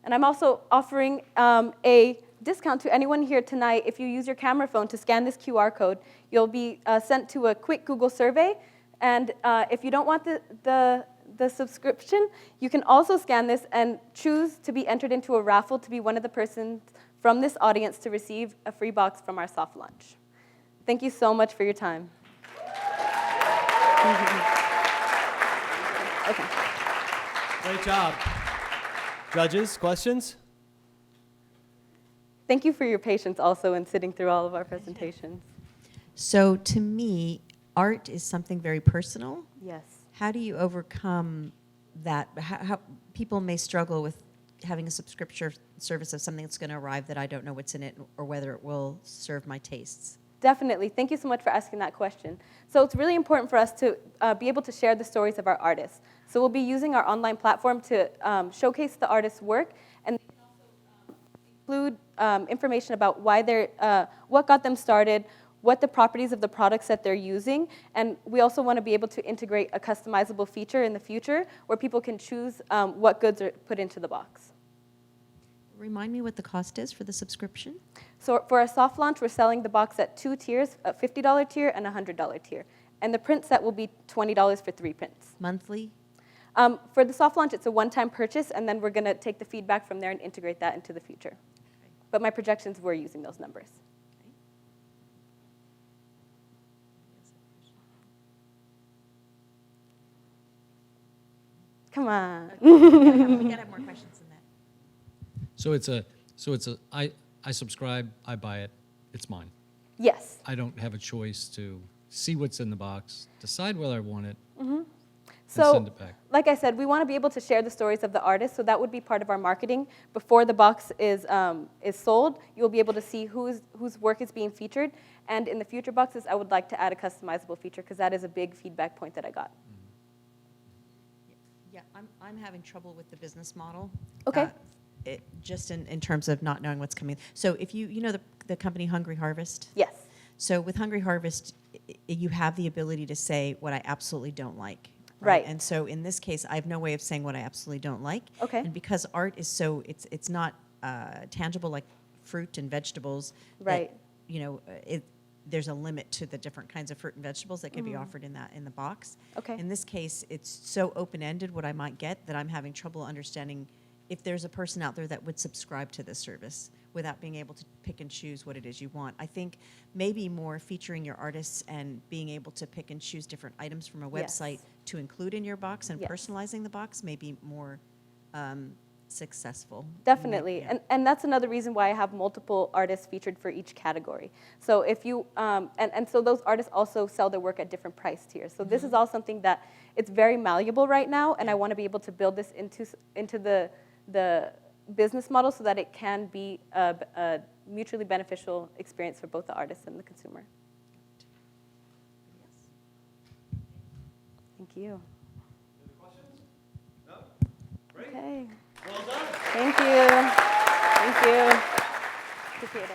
And I'm also offering a discount to anyone here tonight. If you use your camera phone to scan this QR code, you'll be sent to a quick Google survey. And if you don't want the subscription, you can also scan this and choose to be entered into a raffle to be one of the persons from this audience to receive a free box from our soft launch. Thank you so much for your time. Okay. Great job. Judges, questions? Thank you for your patience also in sitting through all of our presentations. So to me, art is something very personal. Yes. How do you overcome that? How people may struggle with having a subscription service of something that's going to arrive that I don't know what's in it or whether it will serve my tastes. Definitely. Thank you so much for asking that question. So it's really important for us to be able to share the stories of our artists. So we'll be using our online platform to showcase the artist's work and include information about why what got them started, what the properties of the products that they're using, and we also want to be able to integrate a customizable feature in the future where people can choose what goods are put into the box. Remind me what the cost is for the subscription? So for a soft launch, we're selling the box at 2 tiers, a $50 tier and a $100 tier. And the print set will be $20 for 3 prints. Monthly? For the soft launch, it's a one-time purchase, and then we're going to take the feedback from there and integrate that into the future. Okay. But my projections were using those numbers. Come on. We gotta have more questions than that. I subscribe, I buy it, it's mine. Yes. I don't have a choice to see what's in the box, decide whether I want it, and So, send it back. like I said, we want to be able to share the stories of the artists, so that would be part of our marketing. Before the box is sold, you'll be able to see whose work is being featured. And in the future boxes, I would like to add a customizable feature, because that is a big feedback point that I got. Yeah, I'm having trouble with the business model. Okay. Just in terms of not knowing what's coming. So if you know the company Hungry Harvest? Yes. So with Hungry Harvest, you have the ability to say what I absolutely don't like. Right. And so in this case, I have no way of saying what I absolutely don't like. Okay. And because art is so, it's not tangible like fruit and vegetables. Right. That, there's a limit to the different kinds of fruit and vegetables that can be offered in the box. Okay. In this case, it's so open-ended what I might get that I'm having trouble understanding if there's a person out there that would subscribe to this service without being able to pick and choose what it is you want. I think maybe more featuring your artists and being able to pick and choose different items from a website Yes. to include in your box and Yes. personalizing the box may be more successful. Definitely, Yeah. and that's another reason why I have multiple artists featured for each category. So if you, and so those artists also sell their work at different price tiers. So this is all something that it's very malleable right now, and I want to be able to build this into the business model so that it can be a mutually beneficial experience for both the artist and the consumer. Thank you. Any questions? No? Great. Okay. Well done. Thank you. Thank you. Appreciate it.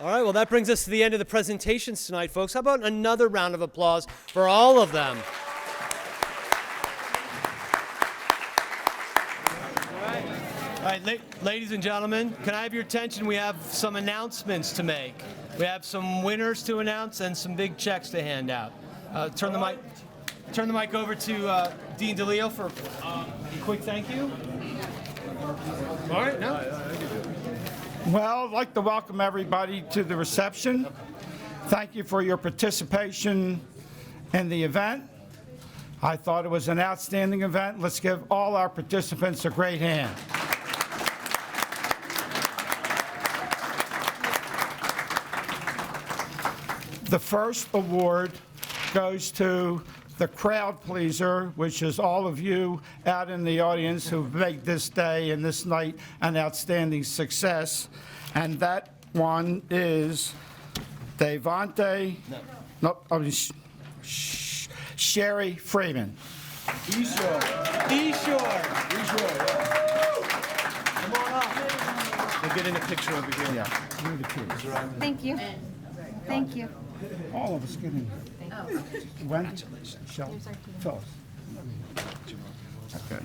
All right, well, that brings us to the end of the presentations tonight, folks. How about another round of applause for all of them? All right, ladies and gentlemen, can I have your attention? We have some announcements to make. We have some winners to announce and some big checks to hand out. Turn the mic over to Dean DeLeo for a quick thank you. All right, no? Well, I'd like to welcome everybody to the reception. Thank you for your participation in the event. I thought it was an outstanding event. Let's give all our participants a great hand. The first award goes to the crowd pleaser, which is all of you out in the audience who've made this day and this night an outstanding success. And that one is Devontae, Sherry Freeman. Eshore. Come on up. We'll get in a picture over here. Yeah. You're the kids. Thank you. Thank you. All of us get in here. Wendy, Shelley, Phyllis. Okay.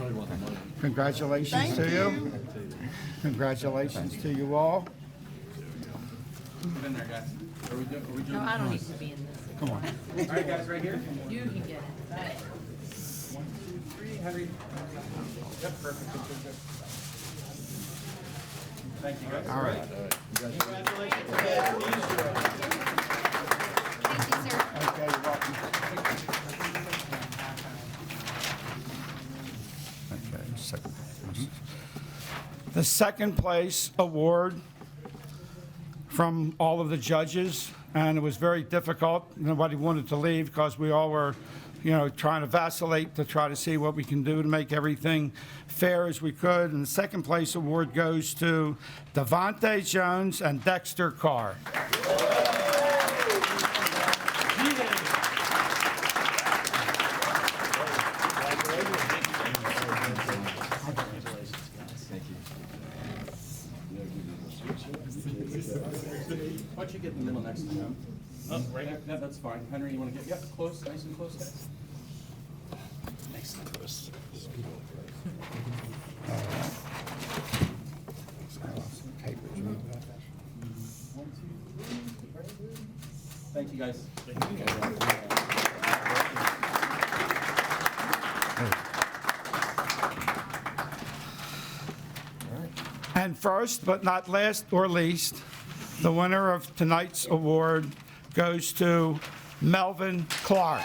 Congratulations to you. Congratulations to you all. No, I don't need to be in this. Come on. All right, guys, right here. You can get it. 1, 2, 3, Henry. Yep, perfect. Thank you, guys. All right. Congratulations again. Thank you, sir. Okay. the second place award from all of the judges, and it was very difficult. Nobody wanted to leave because we all were, trying to vacillate to try to see what we can do to make everything fair as we could. And the second place award goes to Devontae Jones and Dexter Carr. Why don't you get in the middle next to him? Oh, right here. Yeah, that's fine. Henry, you want to get close, nice and close there? Nice and close. Thank you, guys. And first, but not last or least, the winner of tonight's award goes to Melvin Clark.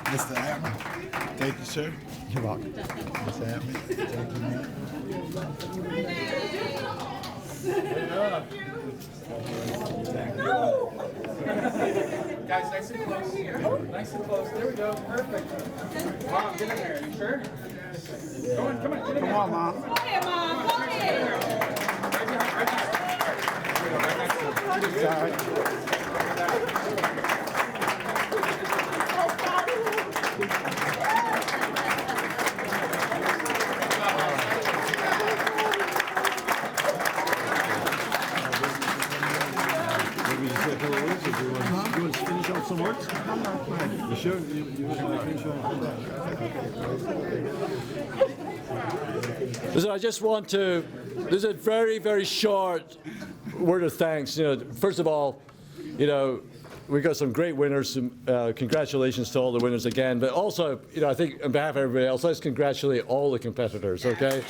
Mr. Atman, thank you, sir. You're welcome. Mr. Atman, thank you, man. Guys, nice and close. Nice and close. There we go. Perfect. Mom, get in there. Are you sure? Go on, come on. Get in Come on, Mom. Go ahead, Mom. Go ahead. Right behind. Right next to you. Sorry. You want to finish off some words? You sure? You want to finish off? Listen, I just want to, this is a very, very short word of thanks. First of all, we got some great winners. Congratulations to all the winners again. But also, I think on behalf of everybody else, let's congratulate all the competitors, okay?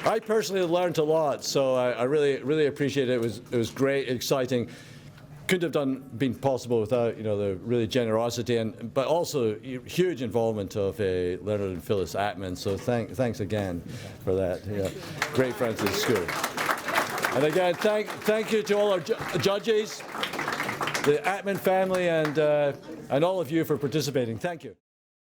I personally learned a lot, so I really, really appreciate it. It was great, exciting. Couldn't have been possible without the really generosity but also huge involvement of Leonard and Phyllis Atman. So thanks again for that. Yeah. Great friends of the school. And again, thank you to all our judges, the Atman family, and all of you for participating. Thank you.